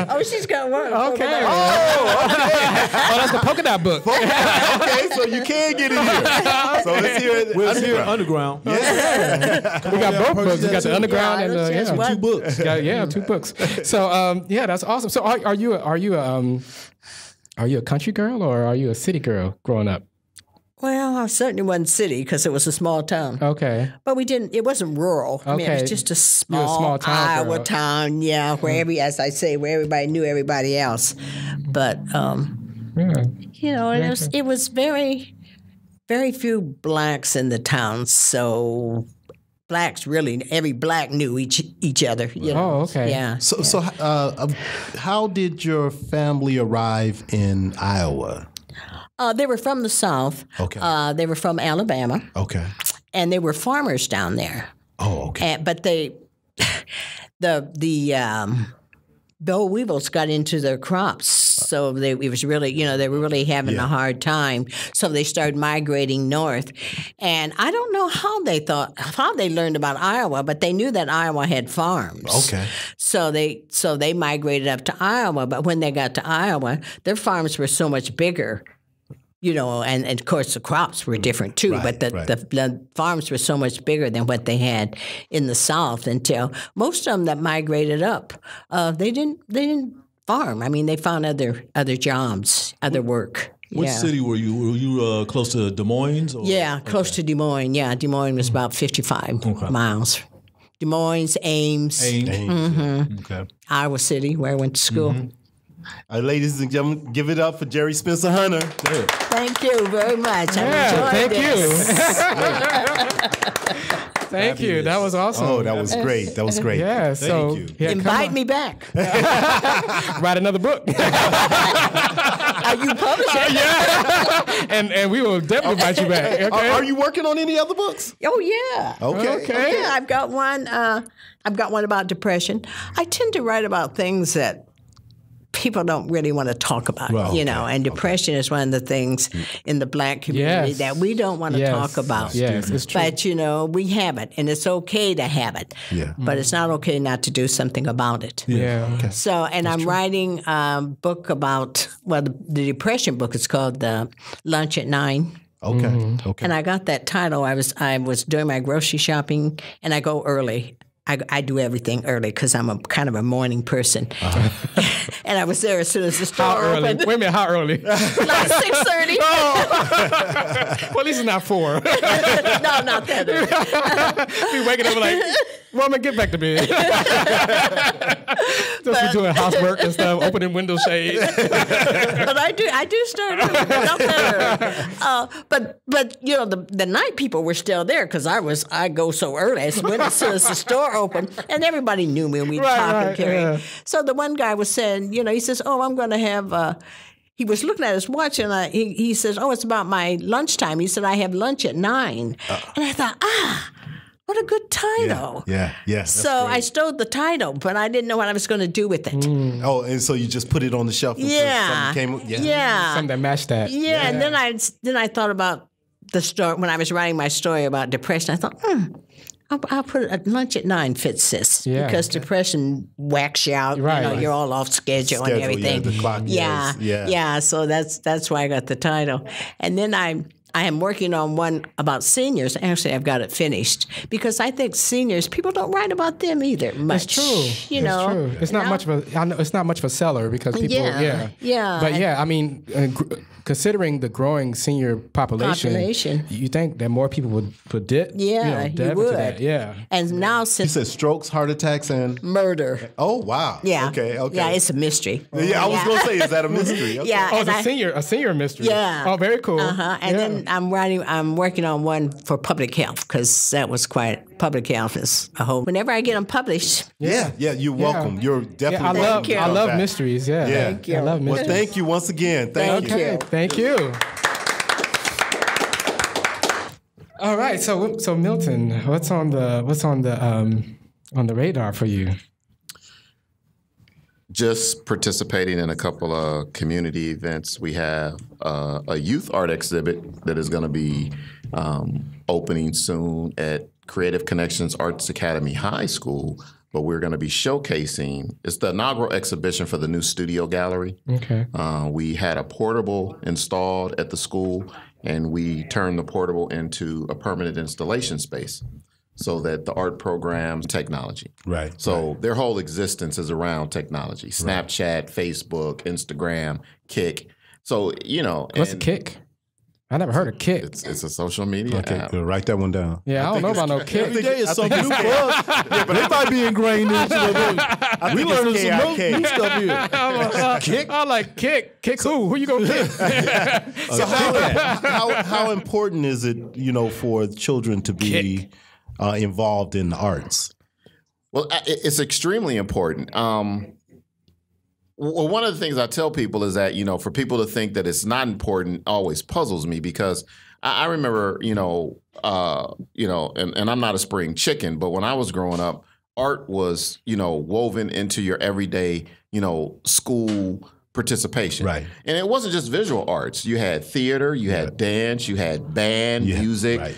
S4: Oh, she's got one.
S1: Okay. Oh, that's the polka dot book.
S2: Okay, so you can get it here. So it's here.
S3: We're here underground.
S2: Yeah.
S1: We got both books. We got the underground and the
S3: 2 books.
S1: Yeah, 2 books. So that's awesome. So are you a country girl or are you a city girl growing up?
S4: Well, I certainly wasn't city because it was a small town.
S1: Okay.
S4: But it wasn't rural. I mean, it was just a small
S1: town
S4: Iowa
S1: girl.
S4: town, yeah, where where everybody knew everybody else. But, it was very, very few blacks in the town, so blacks every black knew each other. You know?
S1: Oh, okay.
S4: Yeah.
S2: So how did your family arrive in Iowa?
S4: They were from the South.
S2: Okay.
S4: They were from Alabama.
S2: Okay.
S4: And they were farmers down there.
S2: Oh, okay.
S4: But the boll weevils got into their crops, so they were really having a hard time. So they started migrating north, and I don't know how they learned about Iowa, but they knew that Iowa had farms.
S2: Okay.
S4: So they migrated up to Iowa, but when they got to Iowa, their farms were so much bigger. And of course the crops were different too, but the farms were so much bigger than what they had in the South until most of them that migrated up, they didn't farm. I mean, they found other jobs, other work.
S3: Which city were you? Were you close to Des Moines? Or?
S4: Yeah, close to Des Moines. Yeah, Des Moines was about 55 miles. Des Moines, Ames.
S3: Mm-hmm. Okay.
S4: Iowa City, where I went to school.
S2: Mm-hmm. Ladies and gentlemen, give it up for Geri Spencer Hunter.
S3: Yeah.
S4: Thank you very much. I enjoyed
S1: thank
S4: this.
S1: you. Thank you. That was awesome.
S2: Oh, that was great. That was great.
S1: Yeah. So
S2: Thank you.
S1: yeah,
S4: Invite me back.
S1: Write another book.
S4: Are you publishing?
S1: Yeah. And we will definitely invite you back. Okay.
S2: Are you working on any other books?
S4: Oh yeah.
S2: Okay.
S4: Yeah, I've got one. I've got one about depression. I tend to write about things that people don't really want to talk about, and depression is one of the things in the Black community that we don't want to talk about.
S1: Yes, it's true.
S4: But, we have it, and it's okay to have it.
S2: Yeah.
S4: But it's not okay not to do something about it.
S1: Yeah. Okay.
S4: So, and I'm writing a book about, the depression book is called Lunch at 9.
S2: Okay. Okay.
S4: And I got that title. I was doing my grocery shopping, and I go early. I do everything early because I'm a kind of a morning person. And I was there as soon as the store opened.
S1: Wait a minute, how early?
S4: Like 6:30.
S1: Well, at least it's not 4.
S4: No, not that early.
S1: Be waking up like, woman, get back to bed. Just be doing housework and stuff, opening window shades.
S4: But I do start early, but not that early. But the night people were still there because I go so early. As soon as the store opened, and everybody knew me, and we talked and carried. Yeah. So the one guy was saying, he says, "Oh, I'm going to have." He was looking at his watch, and he says, "Oh, it's about my lunchtime." He said, "I have lunch at 9." And I thought, what a good title.
S2: Yeah.
S4: So I stole the title, but I didn't know what I was going to do with it.
S2: Oh, and so you just put it on the shelf until something came.
S4: Yeah.
S1: Something that matched that.
S4: Yeah, and then I thought about the story when I was writing my story about depression. I thought, I'll put a lunch at 9 fits this because depression whacks you out.
S1: Right.
S4: You're all off schedule and everything.
S2: Yeah, the clock.
S4: Yeah. So that's why I got the title. And then I am working on one about seniors. Actually, I've got it finished because I think seniors, people don't write about them either much.
S1: It's true. It's true. It's not much of a. I know it's not much of a seller because people.
S4: Yeah.
S1: But I mean, considering the growing senior population, you think that more people would put
S4: you would.
S1: That. Yeah.
S4: And now since
S2: you said strokes, heart attacks, and
S4: murder.
S2: Oh wow.
S4: Yeah.
S2: Okay.
S4: Yeah, it's a mystery.
S2: Yeah, I was gonna say, is that a mystery? Okay.
S4: Yeah.
S1: Oh, it's a senior mystery.
S4: Yeah.
S1: Oh, very cool.
S4: And then I'm working on one for public health because that was public health is a whole. Whenever I get them published.
S2: Yeah. You're welcome. You're definitely welcome.
S1: I love mysteries. Yeah.
S4: Thank you.
S1: I love mysteries.
S2: Well, thank you once again. Thank you.
S1: Thank you. All right, so Milton, what's on the radar for you?
S5: Just participating in a couple of community events. We have a youth art exhibit that is going to be opening soon at Creative Connections Arts Academy High School. But we're going to be showcasing, it's the inaugural exhibition for the new studio gallery. Okay. We had a portable installed at the school, and we turned the portable into a permanent installation space so that the art program's technology.
S2: Right.
S5: So their whole existence is around technology. Snapchat, Facebook, Instagram, Kik. So,
S1: What's Kik? I never heard of Kik.
S5: It's a social media app.
S2: Good. Write that one down.
S1: Yeah, I don't know about no Kik.
S3: Every day is something new for us. Yeah, but it might be ingrained into the we learning some new stuff here.
S1: Kik? I like Kik. Kik who? Who you gonna kick?
S2: So how important is it, for children to be involved in the arts?
S5: Well, it's extremely important. Well, one of the things I tell people is that, for people to think that it's not important always puzzles me because I remember, and I'm not a spring chicken, but when I was growing up, art was, woven into your everyday, school participation.
S2: Right.
S5: And it wasn't just visual arts. You had theater, you had dance, you had band, music. Right.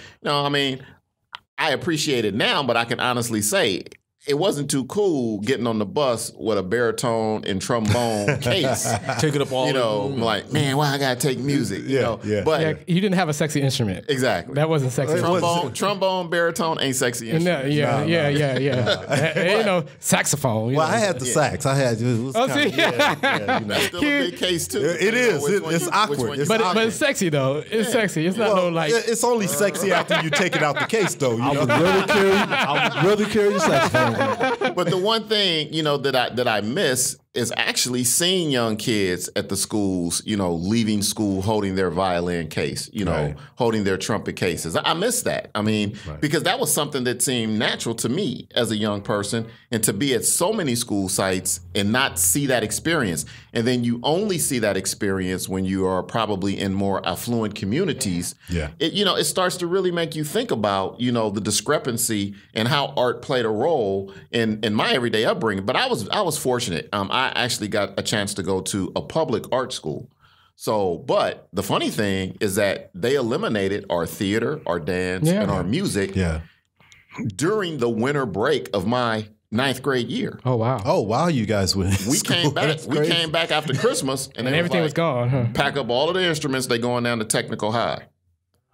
S5: I appreciate it now, but I can honestly say it wasn't too cool getting on the bus with a baritone and trombone case.
S3: Take it up all
S5: like, man, why I gotta take music? But
S1: you didn't have a sexy instrument.
S5: Exactly.
S1: That wasn't sexy.
S5: Trombone, baritone ain't sexy instrument.
S1: Ain't no saxophone.
S2: Well, I had the sax. I had.
S5: Still a big case too.
S2: It is. It's awkward.
S1: But it's sexy though. It's sexy. It's not
S2: It's only sexy after you take it out the case though.
S3: I would rather carry the saxophone.
S5: But the one thing, that I miss is actually seeing young kids at the schools, you know, leaving school holding their violin case, you know, holding their trumpet cases. I miss that. I mean, because that was something that seemed natural to me as a young person, and to be at so many school sites and not see that experience. And then you only see that experience when you are probably in more affluent communities. Yeah. It, you know, it starts to really make you think about, you know, the discrepancy and how art played a role in my everyday upbringing. But I was fortunate. I actually got a chance to go to a public art school. So, but the funny thing is that they eliminated our theater, our dance, and our music during the winter break of my 9th grade year.
S1: Oh wow!
S2: Oh wow! You guys went.
S5: We came back. We came back after Christmas, and
S1: everything was gone. Huh?
S5: Pack up all of the instruments. They going down to technical high.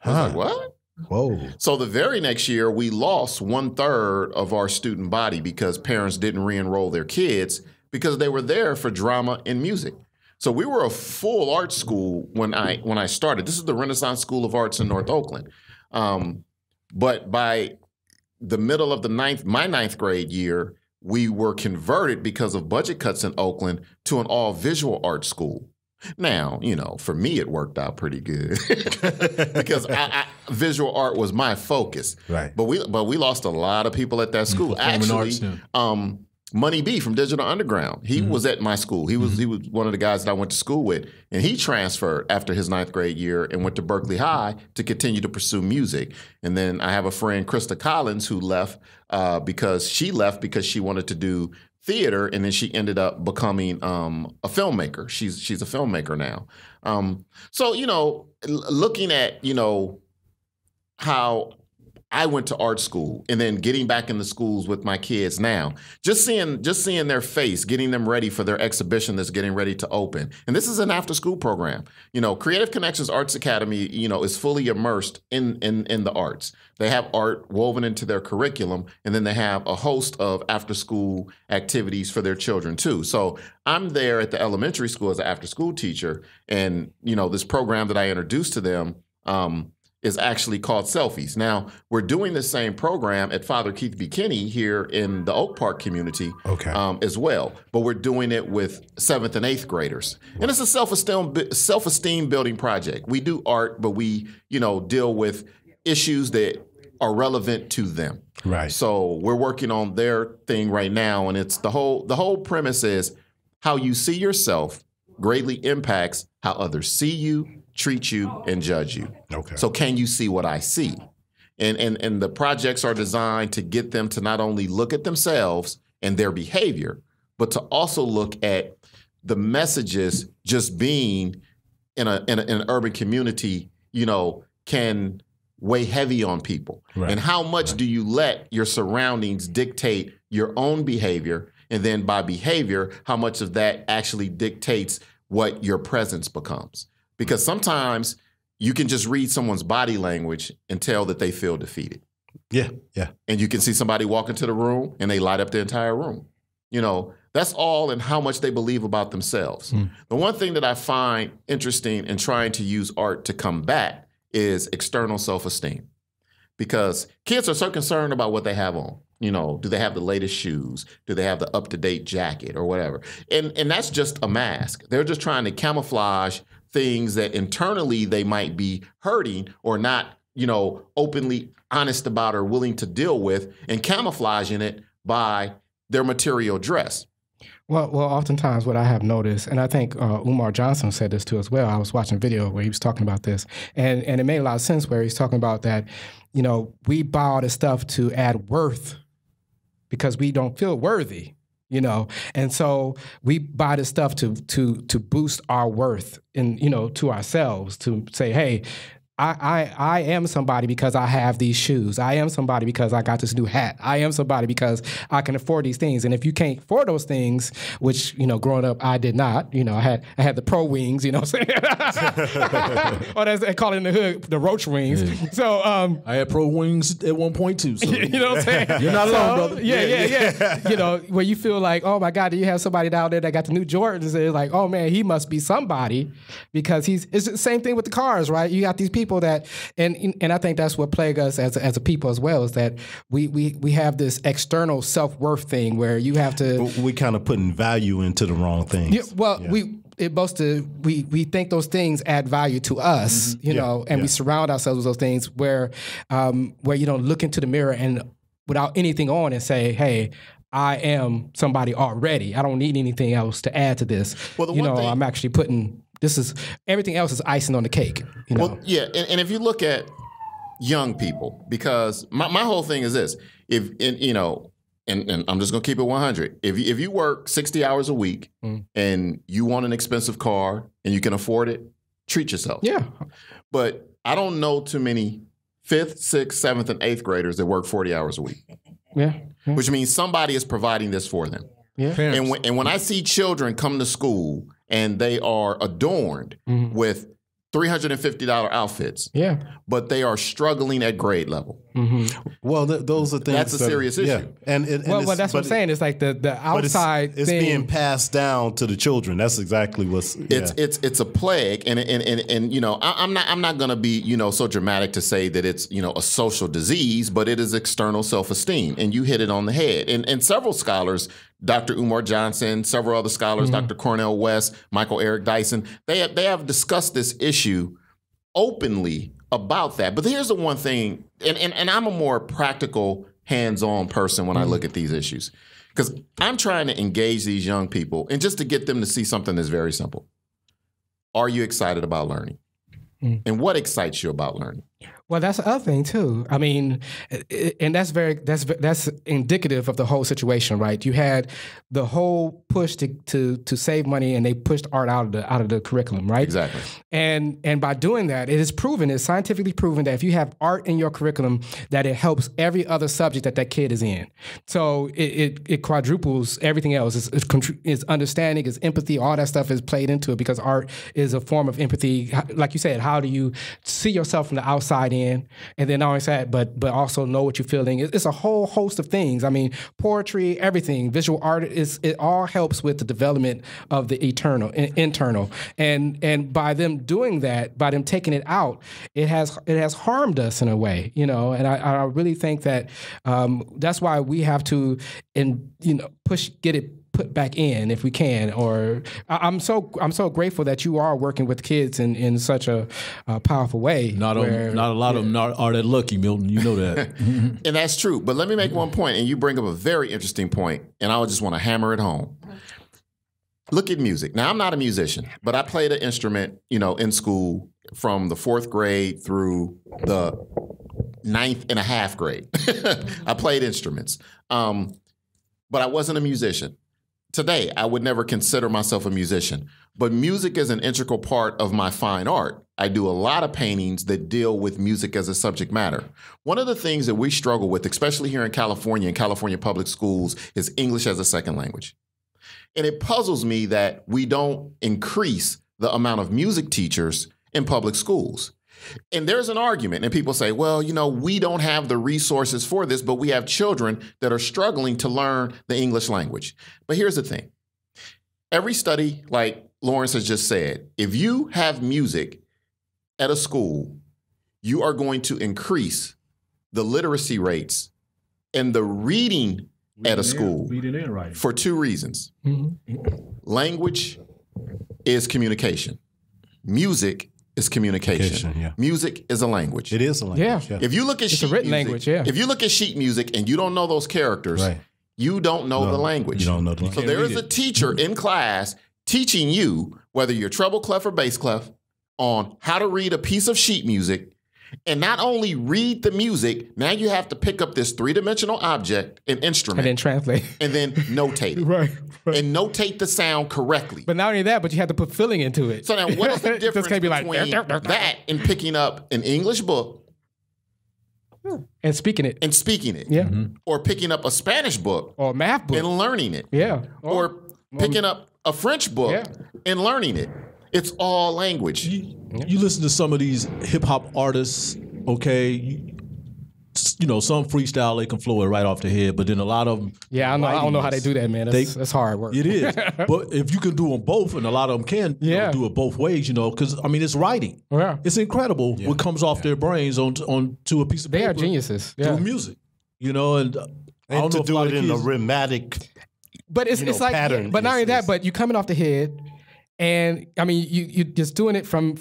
S5: I was like, what?
S2: Whoa.
S5: So the very next year, we lost 1/3 of our student body because parents didn't re-enroll their kids because they were there for drama and music. So we were a full art school when I started. This is the Renaissance School of Arts in North Oakland. But by the middle of my 9th grade year, we were converted because of budget cuts in Oakland to an all visual art school. Now, you know, for me, it worked out pretty good because visual art was my focus. Right. But we lost a lot of people at that school. Actually, Money B from Digital Underground, he was at my school. He was one of the guys that I went to school with, and he transferred after his 9th grade year and went to Berkeley High to continue to pursue music. And then I have a friend, Krista Collins, who left because she wanted to do theater, and then she ended up becoming a filmmaker. She's a filmmaker now. So, you know, looking at, you know, how I went to art school and then getting back in the schools with my kids now, just seeing their face, getting them ready for their exhibition that's getting ready to open. And this is an after school program. You know, Creative Connections Arts Academy, you know, is fully immersed in the arts. They have art woven into their curriculum, and then they have a host of after school activities for their children too. So I'm there at the elementary school as an after school teacher, and, you know, this program that I introduced to them, is actually called Selfies. Now, we're doing the same program at Father Keith B. Kinney here in the Oak Park community as well, but we're doing it with 7th and 8th graders. And it's a self-esteem building project. We do art, but we, you know, deal with issues that are relevant to them. Right. So we're working on their thing right now, and it's the whole premise is how you see yourself greatly impacts how others see you, treat you, and judge you. Okay. So can you see what I see? And the projects are designed to get them to not only look at themselves and their behavior, but to also look at the messages just being in an urban community, you know, can weigh heavy on people. Right. And how much do you let your surroundings dictate your own behavior? And then by behavior, how much of that actually dictates what your presence becomes? Because sometimes you can just read someone's body language and tell that they feel defeated. Yeah, yeah. And you can see somebody walk into the room and they light up the entire room. You know, that's all in how much they believe about themselves. The one thing that I find interesting in trying to use art to combat is external self-esteem. Because kids are so concerned about what they have on. You know, do they have the latest shoes? Do they have the up-to-date jacket or whatever? And that's just a mask. They're just trying to camouflage things that internally they might be hurting or not, you know, openly honest about or willing to deal with, and camouflaging it by their material dress.
S1: Well, oftentimes what I have noticed, and I think Umar Johnson said this too as well. I was watching a video where he was talking about this, and it made a lot of sense where he's talking about that, you know, we buy all this stuff to add worth because we don't feel worthy. You know, and so we buy this stuff to boost our worth in, you know, to ourselves, to say, hey, I am somebody because I have these shoes. I am somebody because I got this new hat. I am somebody because I can afford these things. And if you can't afford those things, which, you know, growing up, I did not. You know, I had the pro wings, you know what I'm saying? Or as they call it in the hood, the roach wings. Yeah. So
S3: I had pro wings at one point too. So.
S1: You know what I'm saying?
S3: You're not alone, brother.
S1: Yeah. You know, where you feel like, oh my God, do you have somebody down there that got the new Jordans? And it's like, oh man, he must be somebody because it's the same thing with the cars, right? You got these people people that, and I think that's what plagues us as a people as well, is that we have this external self-worth thing where you have to.
S2: We kind of putting value into the wrong things.
S1: Yeah, well, we think those things add value to us, you know, and we surround ourselves with those things where you don't look into the mirror and without anything on and say, hey, I am somebody already. I don't need anything else to add to this. Well, I'm actually putting everything else is icing on the cake. You know?
S5: Well, yeah, and if you look at young people, because my whole thing is this: and I'm just gonna keep it 100. If you work 60 hours a week and you want an expensive car and you can afford it, treat yourself.
S1: Yeah. But
S5: I don't know too many 5th, 6th, 7th, and 8th graders that work 40 hours a week.
S1: Yeah.
S5: Which means somebody is providing this for them.
S1: Yeah.
S5: And when I see children come to school and they are adorned with $350 outfits, but they are struggling at grade level.
S2: Well, those are things.
S5: That's a serious issue.
S2: Yeah. And
S1: that's what I'm saying. It's like the outside
S2: it's
S1: thing.
S2: being passed down to the children. That's exactly what's. Yeah.
S5: It's a plague, and you know, I'm not going to be, you know, so dramatic to say that it's, you know, a social disease, but it is external self-esteem, and you hit it on the head. And several scholars, Dr. Umar Johnson, several other scholars, Dr. Cornel West, Michael Eric Dyson, they have discussed this issue openly about that. But here's the one thing, and I'm a more practical, hands-on person when I look at these issues, because I'm trying to engage these young people and just to get them to see something that's very simple. Are you excited about learning? And what excites you about learning?
S1: Well, that's the other thing too. I mean, and that's indicative of the whole situation, right? You had the whole push to save money, and they pushed art out of the curriculum, right?
S5: Exactly.
S1: And by doing that, it's scientifically proven that if you have art in your curriculum, that it helps every other subject that kid is in. So it quadruples everything else. It's understanding, it's empathy, all that stuff is played into it because art is a form of empathy. Like you said, how do you see yourself from the outside in? And then not only that, but also know what you're feeling. It's a whole host of things. I mean, poetry, everything, visual art, it all helps with the development of the internal. And by them doing that, by them taking it out, it has harmed us in a way, you know. And I really think that that's why we have to, get it put back in if we can. Or I'm so grateful that you are working with kids in such a powerful way.
S3: Not a lot of them are that lucky, Milton. You know that.
S5: And that's true. But let me make one point, and you bring up a very interesting point, and I just want to hammer it home. Look at music. Now, I'm not a musician, but I played an instrument, in school from the 4th grade through the 9th and a half grade. I played instruments, but I wasn't a musician. Today, I would never consider myself a musician, but music is an integral part of my fine art. I do a lot of paintings that deal with music as a subject matter. One of the things that we struggle with, especially here in California, in California public schools, is English as a second language. And it puzzles me that we don't increase the amount of music teachers in public schools. And there's an argument, and people say, well, we don't have the resources for this, but we have children that are struggling to learn the English language. But here's the thing. Every study, like Lawrence has just said, if you have music at a school, you are going to increase the literacy rates and the reading at a school for 2 reasons. Language is communication. Music is communication. Yeah. Music is a language.
S2: It is a language.
S1: Yeah.
S5: If you look at
S1: it's
S5: sheet
S1: a written
S5: music,
S1: language, yeah.
S5: If you look at sheet music and you don't know those characters, you don't know the language.
S2: You don't know the language.
S5: So there is a teacher in class teaching you, whether you're treble clef or bass clef, on how to read a piece of sheet music. And not only read the music, now you have to pick up this 3-dimensional object, an instrument.
S1: And then translate.
S5: And then notate it.
S1: Right.
S5: And notate the sound correctly.
S1: But not only that, but you have to put feeling into it.
S5: So now what is the difference
S1: can't be
S5: between that and picking up an English book?
S1: And speaking it.
S5: Yeah. Or picking up a Spanish book.
S1: Or a math book.
S5: And learning it.
S1: Yeah.
S5: Or picking up a French book and learning it. It's all language.
S3: You listen to some of these hip hop artists, okay? you know, some freestyle they can flow it right off the head, but then a lot of them.
S1: Yeah, I don't know how they do that, man. That's hard work.
S3: It is, but if you can do them both, and a lot of them can do it both ways, you know, because I mean it's writing.
S1: Yeah.
S3: It's incredible what comes off their brains onto a piece of paper.
S1: They are geniuses. Yeah.
S3: Through music, you know, and I don't
S2: to
S3: know if
S2: do it in a rhythmic.
S1: But it's like, but not only that, but you coming off the head, and I mean you just doing it from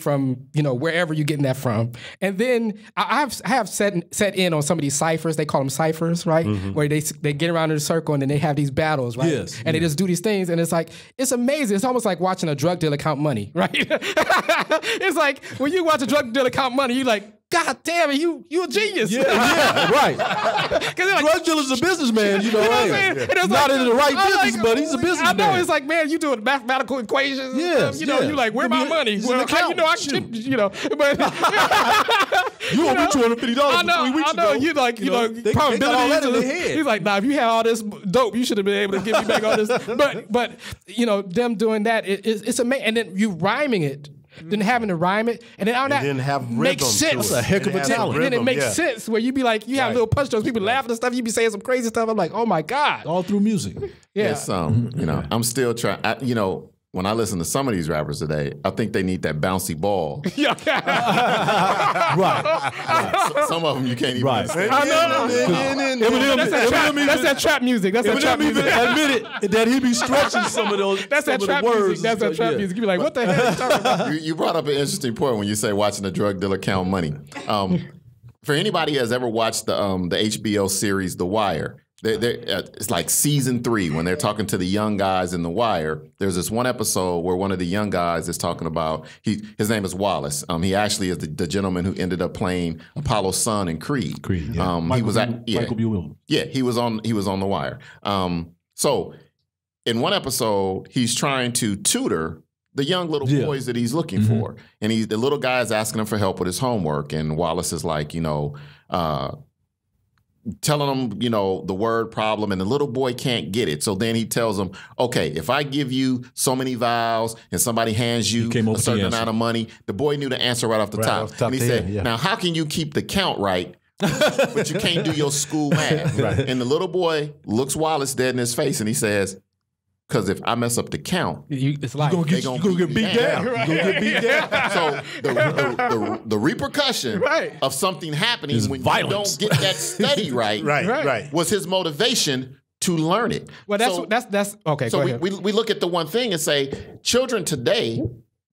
S1: you know wherever you're getting that from, and then I have set in on some of these ciphers. They call them ciphers, right? Mm-hmm. Where they get around in a circle and then they have these battles, right?
S3: Yes,
S1: and they just do these things, and it's like it's amazing. It's almost like watching a drug dealer count money, right? It's like when you watch a drug dealer count money, you like, God damn it, you a genius.
S3: Yeah, right. Like, drug dealer's a businessman, you know. Not in the right business, but he's a businessman.
S1: I know, it's like, man, you doing mathematical equations.
S3: Yes,
S1: you know, you like, where my money? Well, how you know I can, you know, but
S3: you owe me $250 for 3 weeks ago.
S1: You like, you know, probability. He's like, nah, if you had all this dope, you should have been able to give me back all this. But you know, them doing that, it's amazing. And then you rhyming it. Then having to rhyme it, and then all that makes sense.
S3: That's a heck of a talent.
S1: And then it makes sense where you be like, you have little punch jokes, people laughing and stuff, you be saying some crazy stuff. I'm like, oh my God.
S3: All through music.
S1: Yeah.
S5: It's, you know, I'm still trying, you know, when I listen to some of these rappers today, I think they need that bouncy ball.
S3: Right.
S5: Some of them you can't even understand.
S1: I know. That's that trap music. That's that trap music.
S3: Admit it, that he be stretching some of those
S1: That's that trap
S3: words.
S1: music. That's that trap music. You be like, what the hell are you talking about?
S5: You brought up an interesting point when you say watching a drug dealer count money. For anybody who has ever watched the HBO series The Wire, it's like season 3 when they're talking to the young guys in The Wire. There's this one episode where one of the young guys is talking about, his name is Wallace. He actually is the gentleman who ended up playing Apollo's son in Creed.
S3: Yeah. Michael B. Wilson.
S5: Yeah, he was on The Wire. So in one episode, he's trying to tutor the young little boys that he's looking for. And the little guy is asking him for help with his homework. And Wallace is like, you know, telling him, you know, the word problem, and the little boy can't get it. So then he tells him, okay, if I give you so many vowels and somebody hands you a certain amount of money, the boy knew the answer right off the top. And he said, now how can you keep the count right, but you can't do your school math? And the little boy looks Wallace dead in his face and he says, because if I mess up the count,
S1: it's like
S3: you're gonna get beat down. You're gonna get beat down.
S5: So the repercussion of something happening
S3: is
S5: when
S3: violence.
S5: you don't get that study right, was his motivation to learn it.
S1: Well, that's okay.
S5: So
S1: go ahead.
S5: we look at the one thing and say, children today,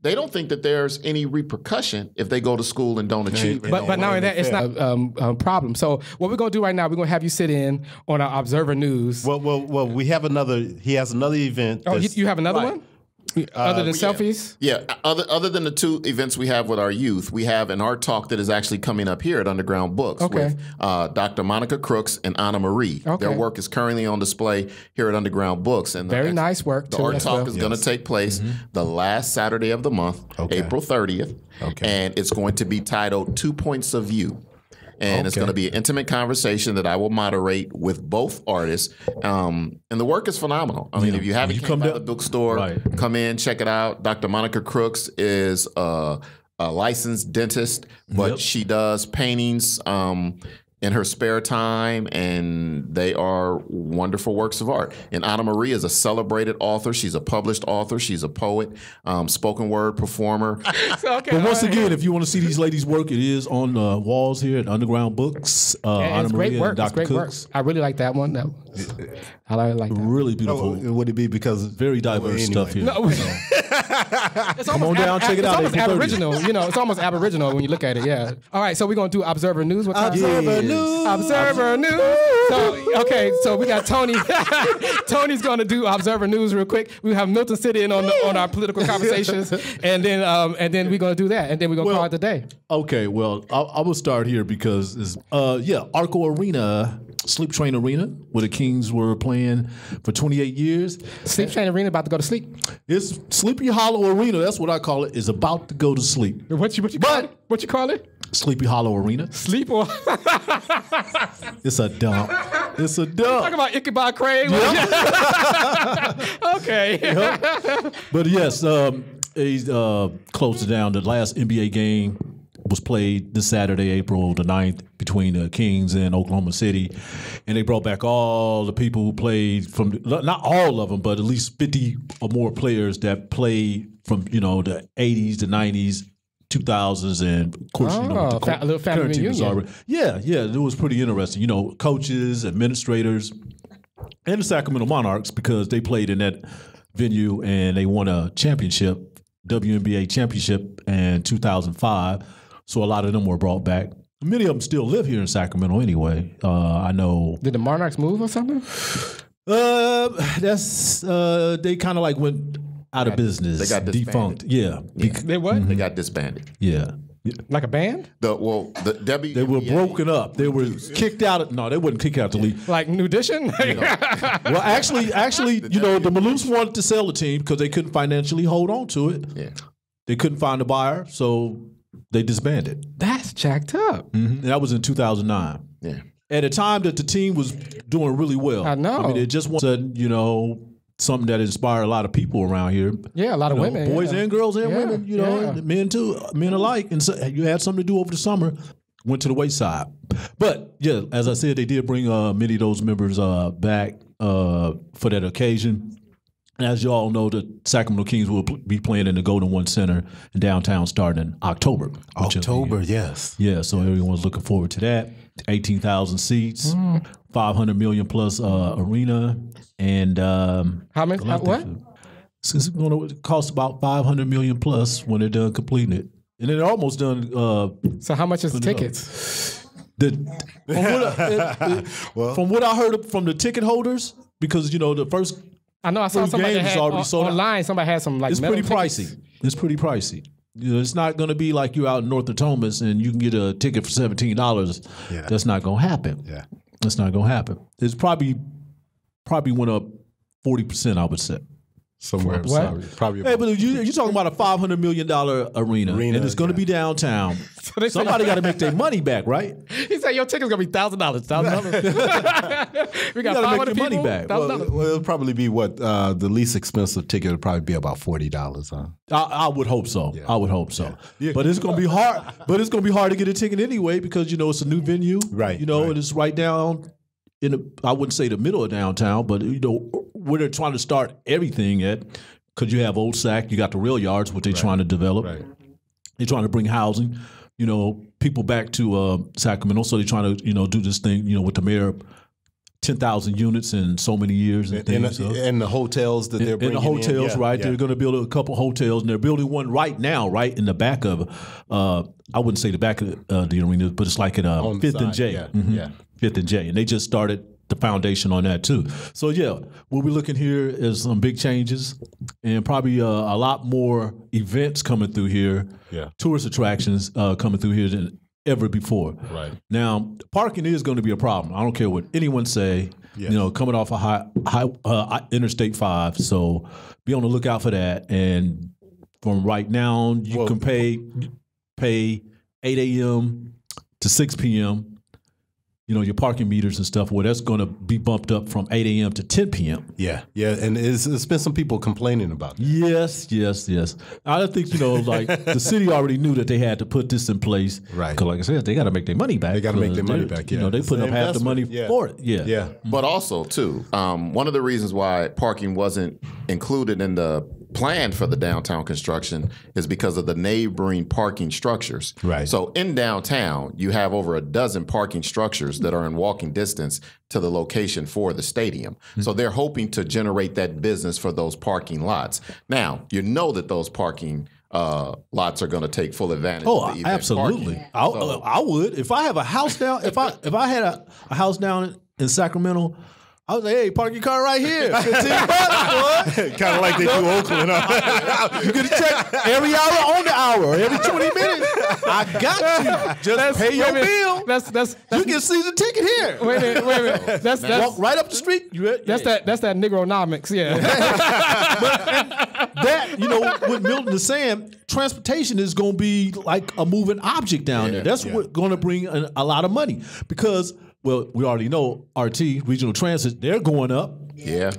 S5: they don't think that there's any repercussion if they go to school and don't achieve it.
S1: But not only that, it's not a problem. So what we're going to do right now, we're going to have you sit in on our Observer News.
S2: Well, we have another. He has another event.
S1: Oh, you have another one? Other than selfies?
S5: Yeah. Other than the 2 events we have with our youth, we have an art talk that is actually coming up here at Underground Books with Dr. Monica Crooks and Anna Marie. Their work is currently on display here at Underground Books. And
S1: very nice work.
S5: The art talk is going to take place the last Saturday of the month, April 30th. And it's going to be titled 2 Points of View. And it's going to be an intimate conversation that I will moderate with both artists. And the work is phenomenal. I mean, if you haven't come by the bookstore, come in, check it out. Dr. Monica Crooks is a licensed dentist, but she does paintings in her spare time, and they are wonderful works of art. And Anna Marie is a celebrated author. She's a published author. She's a poet, spoken word performer.
S3: But once again, if you want to see these ladies' work, it is on the walls here at Underground Books. Anna Marie and Dr. Cooks.
S1: I really like that one. I like that.
S3: Really beautiful.
S2: Would it be because
S3: very diverse stuff here?
S1: No.
S3: Come on down, check it out.
S1: It's almost Aboriginal. You know, it's almost Aboriginal when you look at it. Yeah. All right, so we're gonna do Observer News. What time? Observer News. So we got Tony. Tony's gonna do Observer News real quick. We have Milton sit in on our political conversations, and then we're gonna do that, and then we're gonna call it the day.
S3: Okay. Well, I will start here because it's Arco Arena. Sleep Train Arena, where the Kings were playing for 28 years.
S1: Sleep Train Arena about to go to sleep.
S3: It's Sleepy Hollow Arena. That's what I call it. Is about to go to sleep.
S1: What you call it?
S3: Sleepy Hollow Arena.
S1: Sleep or
S3: It's a dump. It's a dump.
S1: Talk about Ichabod Crane. Okay.
S3: But yes, he's closed it down. The last NBA game was played this Saturday, April the 9th, between the Kings and Oklahoma City. And they brought back all the people who played from, not all of them, but at least 50 or more players that played from, the 80s, the 90s, 2000s, and of course,
S1: a little family reunion.
S3: Yeah, it was pretty interesting. Coaches, administrators, and the Sacramento Monarchs, because they played in that venue and they won a championship, WNBA championship in 2005. So a lot of them were brought back. Many of them still live here in Sacramento anyway. I know.
S1: Did the Monarchs move or something?
S3: They kind of like went out of business.
S5: They got
S3: defunct. Yeah.
S1: They what?
S5: They got disbanded.
S3: Yeah.
S1: Like a band?
S3: They were broken up. They were kicked out. No, they wouldn't kick out the league.
S1: Like New Edition?
S3: Well, actually, the Maloofs wanted to sell the team because they couldn't financially hold on to it.
S5: Yeah.
S3: They couldn't find a buyer, so they disbanded.
S1: That's jacked up.
S3: And that was in 2009.
S5: Yeah.
S3: At a time that the team was doing really well.
S1: I know.
S3: I mean, it just wasn't, something that inspired a lot of people around here.
S1: Yeah, a lot of women.
S3: Boys and girls and women, men too, men alike. And so you had something to do over the summer, went to the wayside. But yeah, as I said, they did bring many of those members back for that occasion. And as you all know, the Sacramento Kings will be playing in the Golden One Center in downtown starting in October.
S2: Yes.
S3: Yeah, so everyone's looking forward to that. 18,000 seats, $500 million plus arena, and
S1: how much? What?
S3: It's going to cost about $500 million plus when they're done completing it, and they're almost done.
S1: So how much is the tickets?
S3: From what I heard from the ticket holders, because the first.
S1: I know I saw somebody that had
S3: already sold
S1: online. Somebody had some
S3: It's pretty pricey.
S1: tickets.
S3: It's pretty pricey. It's not going to be like you're out in North Thomas and you can get a ticket for $17.
S2: Yeah.
S3: That's not going to happen.
S2: Yeah.
S3: That's not going to happen. It's probably went up 40%, I would say.
S2: Somewhere.
S1: What?
S2: Probably.
S3: Hey, but you're talking about a $500 million arena and it's going to be downtown. Somebody got to make their money back, right?
S1: He said your ticket's going to be $1,000. We got
S3: gotta
S1: 500
S3: make your money
S1: people,
S3: back.
S1: $1,000.
S2: Well, it'll probably be what the least expensive ticket would probably be about $40, huh?
S3: I would hope so.
S2: Yeah.
S3: I would hope so.
S2: Yeah.
S3: But it's going to be hard. But it's going to be hard to get a ticket anyway because it's a new venue,
S2: Right,
S3: and
S2: right.
S3: it's right down in I wouldn't say the middle of downtown, but where they're trying to start everything at. Because you have Old Sac, you got the rail yards, what they're trying to develop.
S2: Right.
S3: They're trying to bring housing, people back to Sacramento. So they're trying to, do this thing, with the mayor, 10,000 units in so many years and things.
S2: And the hotels that they're bringing
S3: in. And the hotels,
S2: in.
S3: right?
S2: Yeah.
S3: They're going to build a couple hotels, and they're building one right now, right in the back of, I wouldn't say the back of the arena, but it's like at
S2: On the
S3: 5th and
S2: side,
S3: J.
S2: yeah,
S3: Mhm.
S2: yeah.
S3: 5th and J. And they just started the foundation on that too. So yeah, what we're looking here is some big changes and probably a lot more events coming through here, tourist attractions coming through here than ever before.
S2: Right.
S3: Now, parking is going to be a problem. I don't care what anyone say.
S2: Yes.
S3: Coming off a high Interstate 5, so be on the lookout for that. And from right now, you can pay 8 a.m. to 6 p.m. Your parking meters and stuff, that's going to be bumped up from 8 a.m. to 10 p.m.
S2: Yeah, and it's been some people complaining about that.
S3: Yes. I think, like the city already knew that they had to put this in place.
S2: Right.
S3: Because like I said, they got to make their money back.
S2: They got to make their money back, yeah.
S3: They putting up half the money for it. Yeah.
S2: Yeah.
S5: But also, too, one of the reasons why parking wasn't included in the plan for the downtown construction is because of the neighboring parking structures.
S2: Right.
S5: So in downtown, you have over a dozen parking structures that are in walking distance to the location for the stadium. Mm-hmm. So they're hoping to generate that business for those parking lots. Now, that those parking lots are going to take full advantage of the event
S3: absolutely.
S5: parking.
S3: I would. If I have a house down, if I had a house down in Sacramento, I was like, hey, park your car right here. 15 bucks, boy.
S2: Kind of like they do Oakland.
S3: You get a check every hour on the hour, every 20 minutes. I got you. Just pay your bill. You can see the ticket here.
S1: Wait a minute. That's
S3: walk right up the street.
S1: That's that Negronomics, yeah.
S3: What Milton is saying, transportation is going to be like a moving object down there. That's what's going to bring a lot of money because. Well, we already know RT, Regional Transit, they're going up.
S5: Yeah.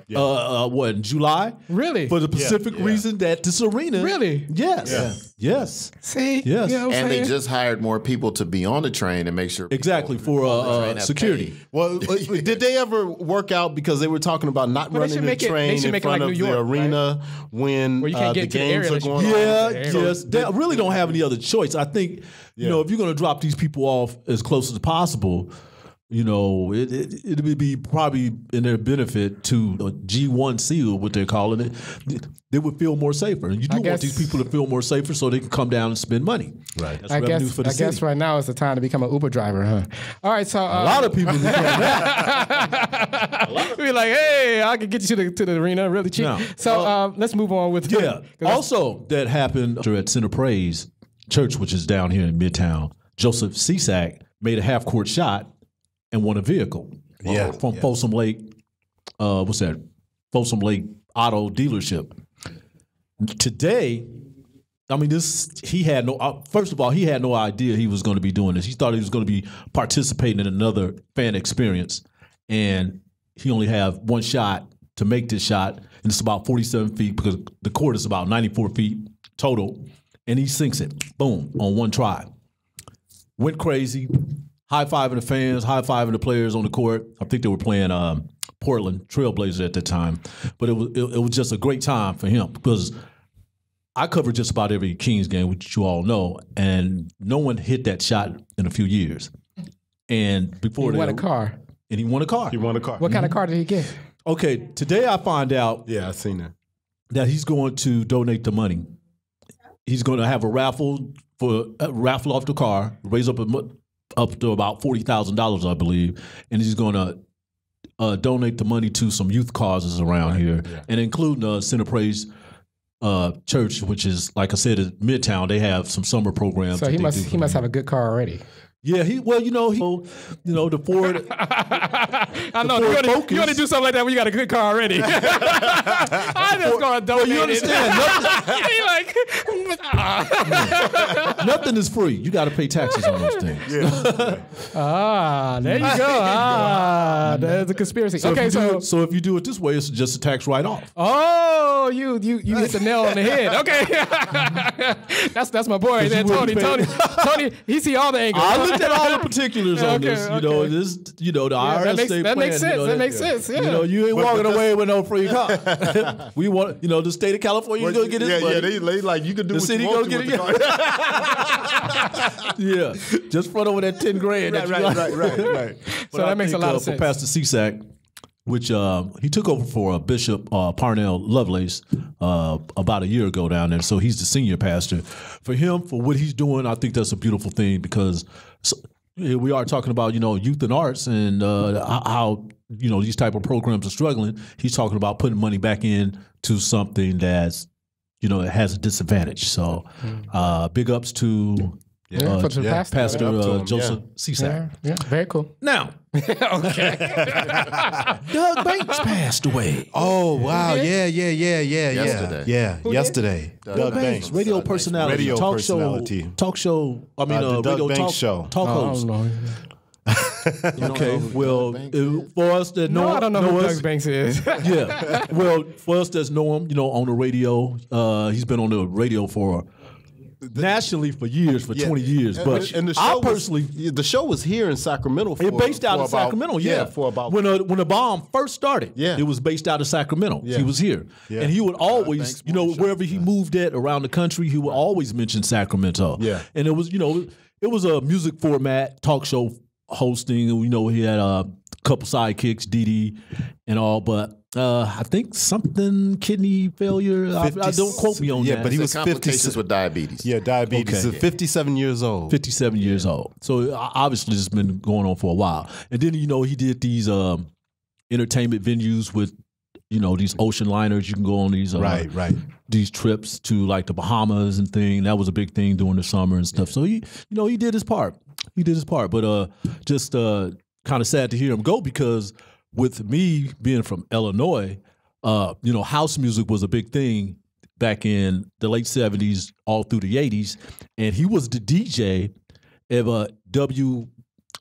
S3: What, in July?
S1: Really?
S3: For the specific reason that this arena.
S1: Really?
S3: Yes.
S2: Yeah.
S3: Yes.
S1: See?
S3: Yes.
S1: You know what I'm
S5: And they
S1: saying?
S5: just hired more people to be on the train and make sure
S3: Exactly,
S5: people on the
S3: for
S5: train have
S3: security.
S5: paid.
S2: Well, did they ever work out because they were talking about not
S1: Well, they
S2: running
S1: should
S2: the
S1: make it- they
S2: train
S1: should
S2: in
S1: make it
S2: front
S1: like
S2: of
S1: New
S2: the
S1: York,
S2: arena when
S1: Where you can't
S2: the
S1: get to the
S2: games
S1: area
S2: are
S1: unless you-
S2: going on?
S3: Yes. They really don't have any other choice. I think, you know, if you're going to drop these people off as close as possible, you know, it would be probably in their benefit to a G1 seal, what they're calling it. They would feel more safer. And you do want
S1: guess-
S3: these people to feel more safer so they can come down and spend money. Right. That's
S1: I
S3: revenue
S1: guess,
S3: for the
S1: I guess
S3: city.
S1: right now is the time to become an Uber driver, huh? All right, so
S3: A lot of people become that.
S1: be like, hey, I can get you to the arena really cheap.
S3: Yeah.
S1: So let's move on with
S3: Yeah. Also, that happened at Center Praise Church, which is down here in Midtown. Joseph Cisak made a half-court shot and won a vehicle. From Folsom Lake. What's that? Folsom Lake Auto Dealership. Today, I mean, he had no. First of all, he had no idea he was going to be doing this. He thought he was going to be participating in another fan experience, and he only have one shot to make this shot, and it's about 47 feet because the court is about 94 feet total, and he sinks it, boom, on one try. Went crazy, high-fiving the fans, high-fiving the players on the court. I think they were playing Portland Trailblazers at the time, but it was just a great time for him because I covered just about every Kings game, which you all know, and no one hit that shot in a few years. And before
S1: he won a car.
S3: And he won a car.
S2: He won a car.
S1: What kind of car did he get?
S3: Okay, today I find out
S2: Yeah, I seen that.
S3: that he's going to donate the money. He's going to have a raffle off the car, raise up to about $40,000, I believe, and he's going to donate the money to some youth causes around here, and including Center Praise Church, which is, like I said, in Midtown. They have some summer programs.
S1: So
S3: that
S1: he
S3: they
S1: must
S3: do
S1: he must have a good car already.
S3: Yeah, the Ford.
S1: I know you only do something like that when you got a good car already. I just gonna donate
S3: you understand? Nothing is free. You got to pay taxes on those things.
S1: There you go. There's a conspiracy.
S3: So
S1: okay,
S3: so if you do it this way, it's just a tax write-off.
S1: Oh, you hit the nail on the head. Okay, that's my boy right there, Tony. He see all the angles.
S3: I looked at all the particulars on this.
S1: Okay.
S3: You know, the IRS
S1: that makes sense. That makes sense. Yeah.
S3: You know, you ain't walking away with no free car. We want, the state of California, you go get his money.
S2: They like you can do
S3: The
S2: what
S3: city
S2: you
S3: go
S2: want
S3: get
S2: to
S3: it.
S2: with the car.
S3: Yeah, just front over that 10 grand.
S2: Right.
S1: So that makes a lot of sense.
S3: For Pastor Cisak, which he took over for Bishop Parnell Lovelace about a year ago down there. So he's the senior pastor. For him, for what he's doing, I think that's a beautiful thing because here we are talking about, youth and arts and how, these type of programs are struggling. He's talking about putting money back in to something that's, it has a disadvantage. So big ups to Pastor Joseph Cisak.
S1: Yeah, very cool.
S3: Now,
S1: Okay.
S3: Doug Banks passed away.
S2: Oh wow! Yeah.
S5: Yesterday.
S2: Yeah, yesterday.
S3: Doug Banks, radio personality,
S2: Radio
S3: talk
S2: personality.
S3: show. I mean,
S2: The Doug
S3: radio
S2: Banks show.
S3: talk host. Okay, well, for us that know,
S1: I don't know who
S3: us,
S1: Doug Banks is.
S3: yeah. Well, for us that know him, on the radio, he's been on the radio for nationally for years, for 20 years. But
S2: and the show
S3: I personally,
S2: the show was here in Sacramento.
S3: it based out of Sacramento. Yeah,
S2: for about
S3: when the bomb first started.
S2: Yeah.
S3: It was based out of Sacramento.
S2: Yeah.
S3: He was here,
S2: Yeah.
S3: and he would always, wherever he moved at around the country, he would always mention Sacramento.
S2: Yeah.
S3: And it was, it was a music format, talk show hosting. He had a couple sidekicks, Dee and all, but I think something kidney failure. I don't quote me on that.
S2: Yeah, but he was
S5: complications with diabetes.
S2: Yeah, diabetes.
S3: Okay.
S2: 57 years old.
S3: 57 years old. So obviously this has been going on for a while. And then, he did these entertainment venues with, these ocean liners. You can go on these
S2: Right.
S3: these trips to like the Bahamas and thing. That was a big thing during the summer and stuff. So he did his part. He did his part. But just kind of sad to hear him go because with me being from Illinois, house music was a big thing back in the late 70s, all through the 80s. And he was the DJ of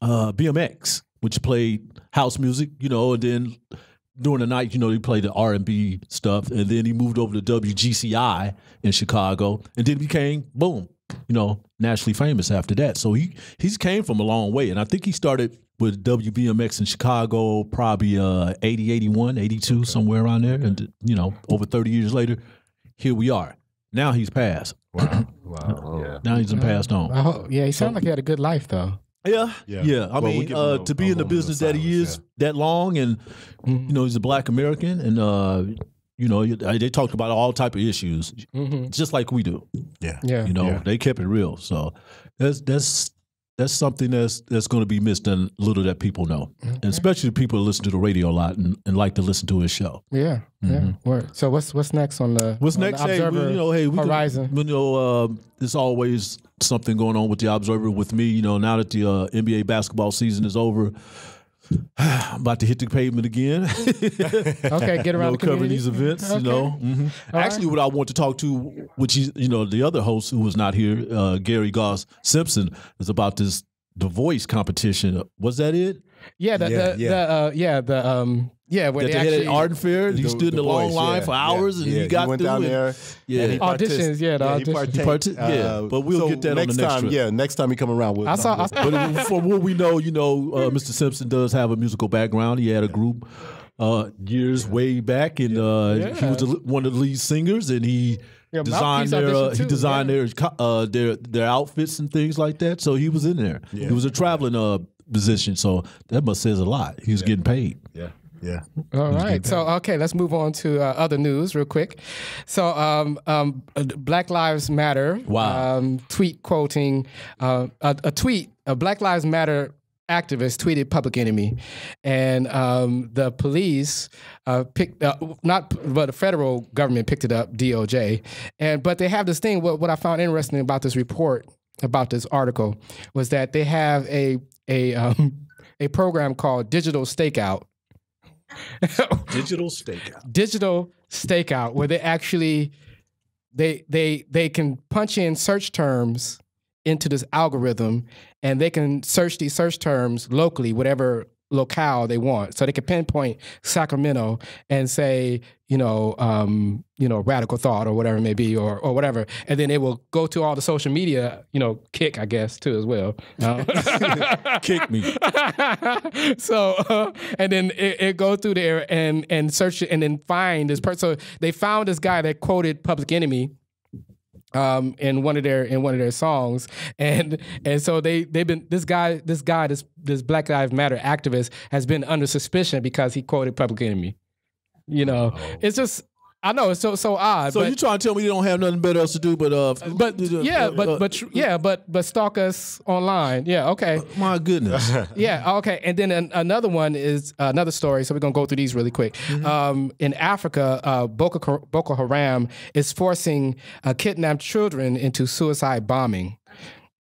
S3: BMX, which played house music, and then during the night, he played the R&B stuff, and then he moved over to WGCI in Chicago, and then became, boom, nationally famous after that. So he's came from a long way, and I think he started with WBMX in Chicago probably 80, 81, 82, somewhere around there, and over 30 years later, here we are. Now he's passed.
S2: Wow. Yeah.
S3: Now he's passed on.
S1: He sounded like he had a good life, though.
S3: Yeah. I mean, to be in the business that he is that long, and he's a Black American, and they talked about all type of issues, just like we do. They kept it real. So that's something that's going to be missed, and little that people know, and especially people who listen to the radio a lot and like to listen to his show. Yeah.
S1: So what's next on the
S3: Observer horizon? There's always something going on with the Observer with me. Now that the NBA basketball season is over, I'm about to hit the pavement again.
S1: Okay, get around the
S3: covering these events.
S1: Okay.
S3: Actually, what I want to talk to, which is the other host who was not here, Geri Simpson, is about the Voice competition. Was that it?
S1: Yeah, where
S3: they had at Art Fair. He stood in the long line for hours, and he got
S2: went
S3: through
S2: down there.
S1: He auditions.
S3: But we'll get that
S2: next
S3: on the next
S2: time.
S3: trip.
S2: Next time he come around.
S3: But from what we know, Mr. Simpson does have a musical background. He had a group years way back, and he was one of the lead singers, and he designed their outfits and things like that. So he was in there. He was a traveling musician, so that must says a lot. He was getting paid.
S2: Yeah.
S1: All right. So, let's move on to other news real quick. So, Black Lives Matter.
S3: Wow.
S1: Tweet quoting a tweet. A Black Lives Matter activist tweeted Public Enemy, and the police picked up, but the federal government picked it up, DOJ. But they have this thing. What I found interesting about this report, about this article, was that they have a program called Digital Stakeout.
S3: Digital stakeout, where they actually they can punch in search terms into this algorithm, and they can search these search terms locally, whatever locale they want. So they can pinpoint Sacramento and say, radical thought or whatever it may be, or whatever, and then it will go to all the social media, Kick, I guess, too, as well. Kick me.
S1: So, and then it goes through there and search it, and then find this person. So they found this guy that quoted Public Enemy in one of their songs, and so they've been this Black Lives Matter activist has been under suspicion because he quoted Public Enemy. It's just, I know, it's so odd.
S3: So you trying to tell me you don't have nothing better else to do but
S1: stalk us online? Yeah, okay.
S3: My goodness.
S1: Yeah, okay. And then another one is another story. So we're gonna go through these really quick. In Africa, Boko Haram is forcing kidnapped children into suicide bombing,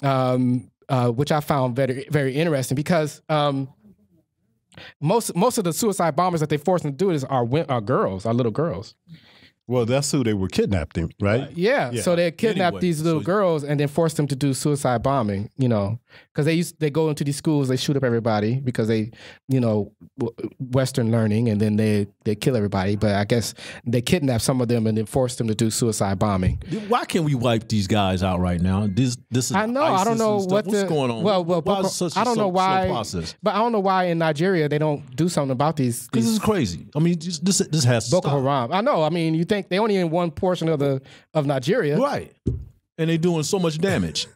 S1: which I found very, very interesting because. Most of the suicide bombers that they force them to do are girls, are little girls.
S2: Well, that's who they were kidnapping, right?
S1: Yeah. So they kidnap these little girls and then force them to do suicide bombing, because they go into these schools, they shoot up everybody because they, Western learning, and then they kill everybody. But I guess they kidnap some of them and then force them to do suicide bombing.
S3: Why can't we wipe these guys out right now? This is
S1: I know. I don't know what's going on. Well, I don't know why. But I don't know why in Nigeria they don't do something about these.
S3: Because this is crazy. I mean, this has to
S1: Boko
S3: stop.
S1: Haram. I know. I mean, you think they only in one portion of Nigeria,
S3: right? And they're doing so much damage.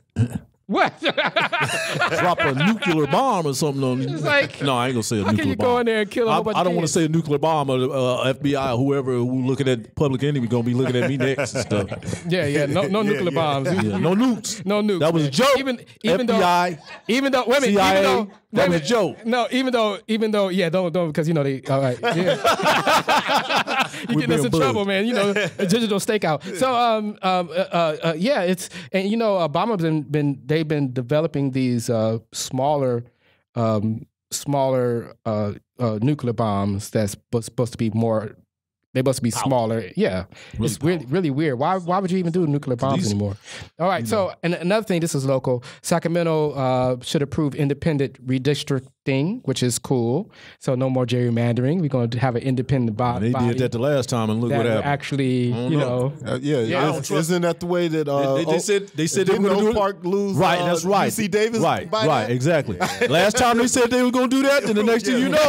S1: What?
S3: Drop a nuclear bomb or something on.
S1: It's like,
S3: no, I ain't gonna say a nuclear bomb.
S1: How can you go in there and kill a whole bunch of
S3: I don't want to say a nuclear bomb, or FBI or whoever who looking at Public Enemy gonna be looking at me next and stuff.
S1: Yeah. No nuclear bombs.
S3: Yeah, no nukes.
S1: No nukes.
S3: That was a joke.
S1: Even
S3: FBI.
S1: Even though, wait a minute.
S3: CIA,
S1: even though,
S3: that was a joke.
S1: No, even though, yeah, don't because they. All right. Yeah. You getting us in trouble, man. A digital stakeout. So yeah, it's and Obama's they've been developing these smaller nuclear bombs that's supposed to be more. They must be smaller. Yeah, really it's really weird. Why would you even do nuclear bombs anymore? All right. So and another thing, this is local. Sacramento should approve independent redistricting redistricting, which is cool. So no more gerrymandering. We're going to have an independent body.
S3: They did that the last time, and look what happened.
S1: Actually,
S2: isn't that the way that
S3: they said they were going to do
S2: Park lose?
S3: Right, that's right.
S2: UC Davis,
S3: right, exactly. Last time they said they were going to do that, and the next thing you know,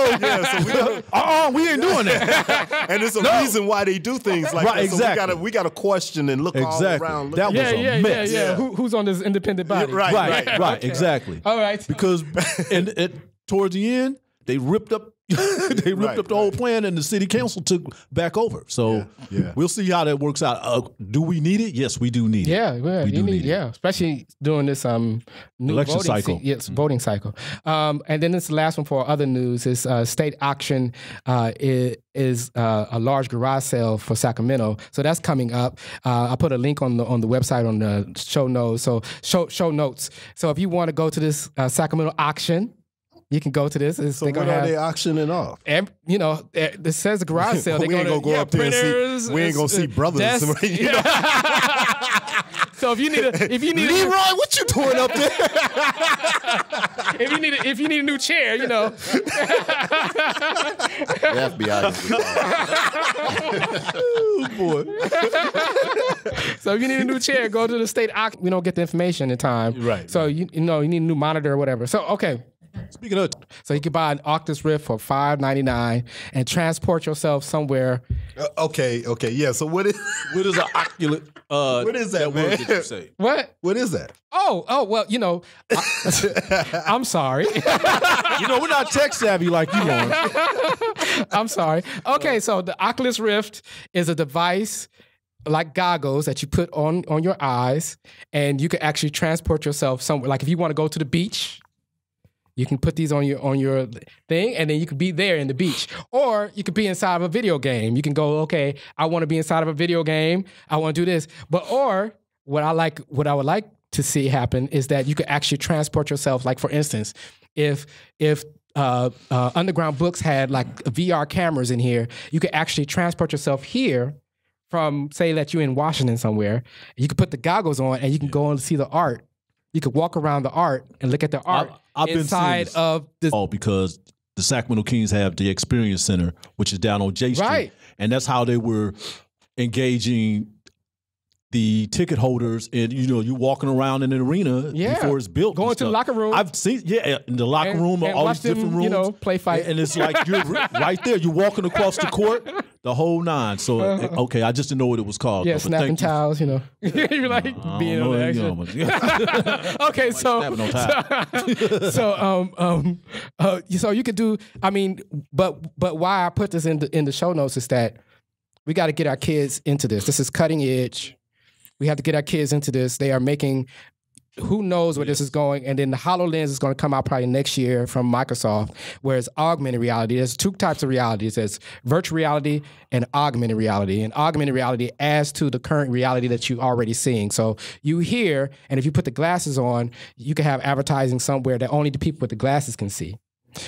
S3: we ain't doing that.
S2: And it's a reason why they do things like that.
S3: Exactly.
S2: So we got to question and look all around.
S3: That was a mess.
S1: Yeah. Who's on this independent body?
S3: Right.
S1: Okay.
S3: Exactly.
S1: All right.
S3: Because towards the end, they ripped up the whole plan, and the city council took back over. So we'll see how that works out. Do we need it? Yes, we do need it.
S1: We need it. Especially during this new
S3: election cycle.
S1: Voting cycle. And then this last one for other news is state auction is a large garage sale for Sacramento. So that's coming up. I put a link on the website on the show notes. Show notes. So if you want to go to this Sacramento auction, you can go to this.
S2: So what are they auctioning off?
S1: This says a garage sale.
S2: We ain't gonna go up there and see. We ain't gonna see brothers.
S1: So if you need
S2: Leroy, what you doing up there?
S1: if you need a new chair,
S5: The FBI.
S3: Oh boy.
S1: So if you need a new chair, go to the state auction. We don't get the information in time.
S2: Right.
S1: So you need a new monitor or whatever. So okay.
S3: Speaking of,
S1: so you can buy an Oculus Rift for $599 and transport yourself somewhere.
S2: Okay, yeah. So what is
S3: an Oculus?
S2: What is that, man?
S3: Word that you say?
S2: What is that?
S1: Oh, well, I'm sorry.
S3: We're not tech savvy like you are.
S1: I'm sorry. Okay, so the Oculus Rift is a device like goggles that you put on your eyes, and you can actually transport yourself somewhere. Like if you want to go to the beach, you can put these on your thing, and then you could be there in the beach. Or you could be inside of a video game. You can go, okay, I want to be inside of a video game. I want to do this. Or what I would like to see happen is that you could actually transport yourself. Like for instance, if Underground Books had like VR cameras in here, you could actually transport yourself here from, say that you're in Washington somewhere. You could put the goggles on and you can go and see the art. You could walk around the art and look at the art inside of this.
S3: Oh, because the Sacramento Kings have the Experience Center, which is down on J Street.
S1: Right.
S3: And that's how they were engaging the ticket holders. And, you walking around in an arena before it's built.
S1: Going to the locker room.
S3: I've seen, in the locker room, all these different rooms.
S1: Play fight.
S3: And it's like you're right there. You're walking across the court, the whole nine. So, okay, I just didn't know what it was called.
S1: Yeah, snapping towels, You're like being on the action. Okay, so you could do, but why I put this in the show notes is that we got to get our kids into this. This is cutting edge. We have to get our kids into this. They are making, who knows where this is going. And then the HoloLens is going to come out probably next year from Microsoft, where it's augmented reality. There's two types of realities. There's virtual reality and augmented reality. And augmented reality adds to the current reality that you're already seeing. So you hear, and if you put the glasses on, you can have advertising somewhere that only the people with the glasses can see.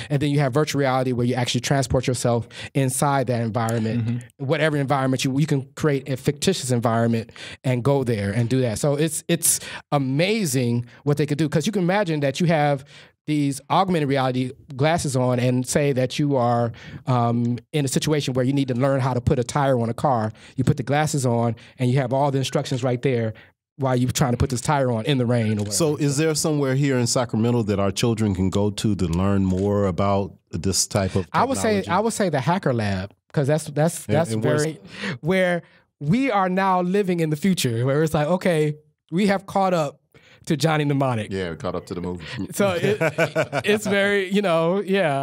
S1: And then you have virtual reality where you actually transport yourself inside that environment, whatever environment you can create a fictitious environment and go there and do that. So it's amazing what they could do, because you can imagine that you have these augmented reality glasses on and say that you are in a situation where you need to learn how to put a tire on a car. You put the glasses on and you have all the instructions right there while you're trying to put this tire on in the rain or whatever.
S2: So is there somewhere here in Sacramento that our children can go to learn more about this type of technology?
S1: I would say the Hacker Lab, because that's very where we are now living in the future, where it's like, okay, we have caught up to Johnny Mnemonic.
S5: Yeah, we caught up to the movie.
S1: So it's very, I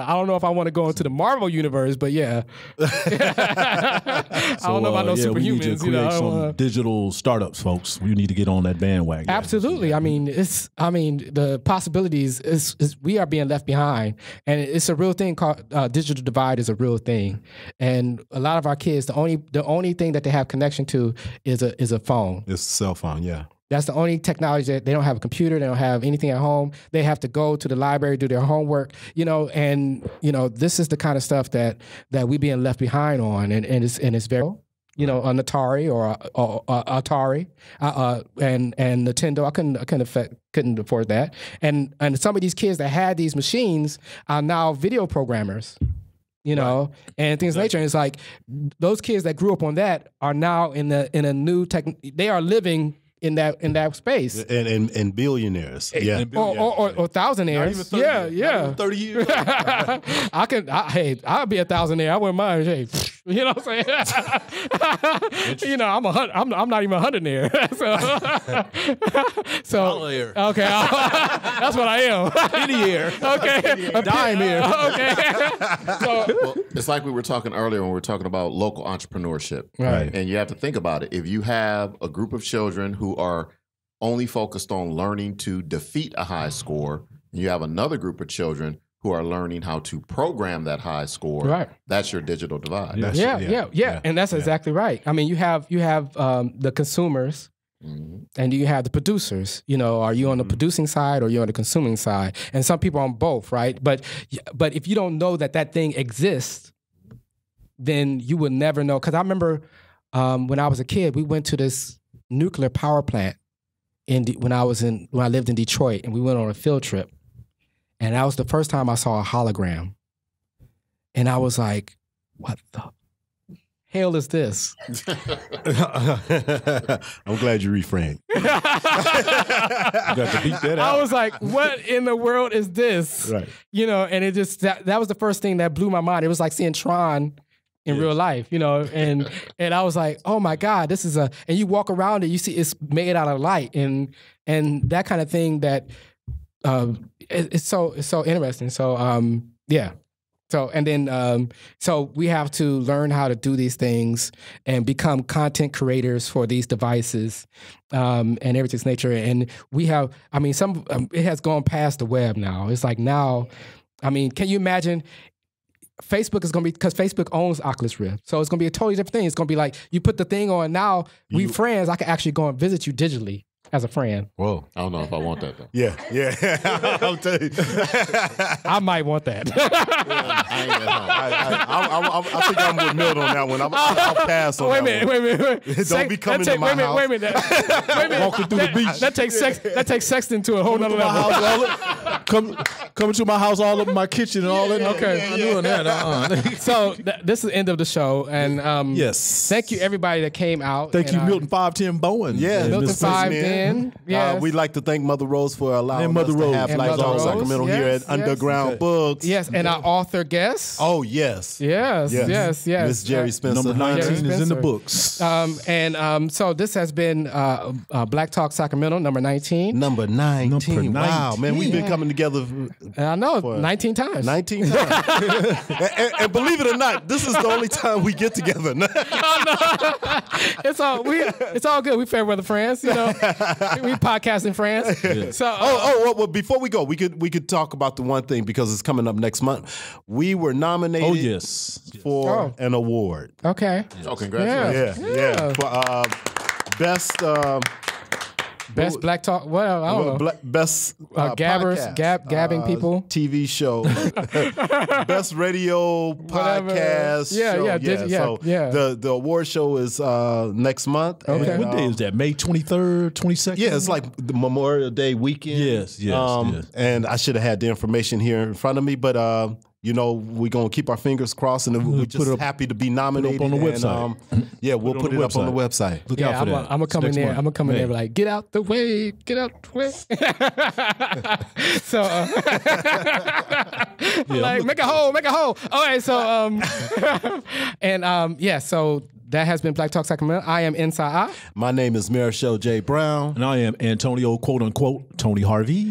S1: don't know if I want to go into the Marvel universe, but yeah. I don't know about no superhumans.
S3: We need to create some digital startups, folks. We need to get on that bandwagon.
S1: Absolutely. The possibilities is we are being left behind, and it's a real thing called digital divide is a real thing, and a lot of our kids, the only thing that they have connection to is a phone.
S2: It's a cell phone, yeah.
S1: That's the only technology that they don't have a computer. They don't have anything at home. They have to go to the library, do their homework, this is the kind of stuff that we being left behind on. And it's very, an Atari or Atari and Nintendo. I couldn't afford that. And some of these kids that had these machines are now video programmers. And things of nature. And it's like those kids that grew up on that are now in a new they are living in that space.
S2: And billionaires. Yeah.
S1: Or thousandaires. Yeah.
S3: 30 years.
S1: I'll be a thousandaire. I wouldn't mind. Hey, you know what I'm saying? I'm not even a hundredaire. so okay, that's what I am.
S3: Penny-aire.
S1: Okay.
S3: Dime-aire.
S1: Okay.
S5: Well, it's like we were talking earlier when we were talking about local entrepreneurship.
S1: Right.
S5: And you have to think about it. If you have a group of children who are only focused on learning to defeat a high score, and you have another group of children who are learning how to program that high score.
S1: Right.
S5: That's your digital divide.
S1: Yeah. And that's exactly right. I mean, you have the consumers. Mm-hmm. And you have the producers. Are you on the producing side or you on the consuming side? And some people on both, right? But if you don't know that thing exists, then you would never know. Because I remember when I was a kid, we went to this nuclear power plant when I lived in Detroit, and we went on a field trip. And that was the first time I saw a hologram. And I was like, what the hell is this?
S2: I'm glad you reframed.
S3: You got to beat that out.
S1: I was like, what in the world is this?
S2: Right.
S1: And it just, that was the first thing that blew my mind. It was like seeing Tron in real life, and I was like, oh my God, this is and you walk around it, you see it's made out of light and that kind of thing that, it's so interesting. So, yeah. So, and then, so we have to learn how to do these things and become content creators for these devices, and everything's nature. And we have, it has gone past the web now. It's like now, can you imagine? Facebook is going to be, because Facebook owns Oculus Rift. So it's going to be a totally different thing. It's going to be like, you put the thing on now, we friends, I can actually go and visit you digitally as a friend.
S3: Whoa.
S5: I don't know if I want that, though.
S2: Yeah. I'll tell you.
S1: I might want that.
S2: I think I'm with Milton on that one. I'll pass on that one.
S1: Wait a minute.
S2: Don't be coming to my house.
S1: Wait a minute.
S3: Walking through the beach.
S1: That takes sexting to a whole nother level.
S3: Coming to my house, all over my kitchen and all that.
S1: Okay.
S3: I'm doing that.
S1: So this is the end of the show. And
S3: yes.
S1: Thank you, everybody that came out.
S3: Thank you, Milton 510 Bowens.
S2: Yeah.
S1: Milton 510. Yes.
S2: We'd like to thank Mother Rose for allowing us to have Black Talk Sacramento here at Underground Books.
S1: Yes, and our author guest.
S2: Oh, yes.
S1: Yes.
S2: Miss Geri Spencer
S3: Number 19
S2: Hunter.
S3: is in the books.
S1: So this has been Black Talk Sacramento, number 19.
S2: Number 19. Wow, man, we've been coming together.
S1: I know, 19 times.
S2: 19 times. and believe it or not, this is the only time we get together.
S1: It's all good. We fair weather friends, We podcasting friends.
S3: Yeah.
S1: So
S2: well, before we go, we could talk about the one thing because it's coming up next month. We were nominated for an award.
S1: Okay.
S5: Oh, congratulations.
S2: Yeah. For,
S1: Best Black Talk. Well, I don't know.
S2: Best
S1: gabbers, gabbing people.
S2: TV show. Best radio podcast. show. The award show is next month.
S1: Okay.
S3: What day is that? May 23rd, 22nd?
S2: Yeah, it's like the Memorial Day weekend.
S3: Yes.
S2: And I should have had the information here in front of me, but we're going to keep our fingers crossed, and we're just happy to be nominated.
S3: Put it up on the website.
S2: We'll put it up on the website.
S3: Look out for that.
S1: I'm going to come in there. I'm going to come in there like, get out the way. Get out the way. So, make a hole. All right, so, so that has been Black Talk Sacramento. I am NSAA.
S2: My name is Marichal J. Brown.
S3: And I am Antonio, quote unquote, Tony Harvey.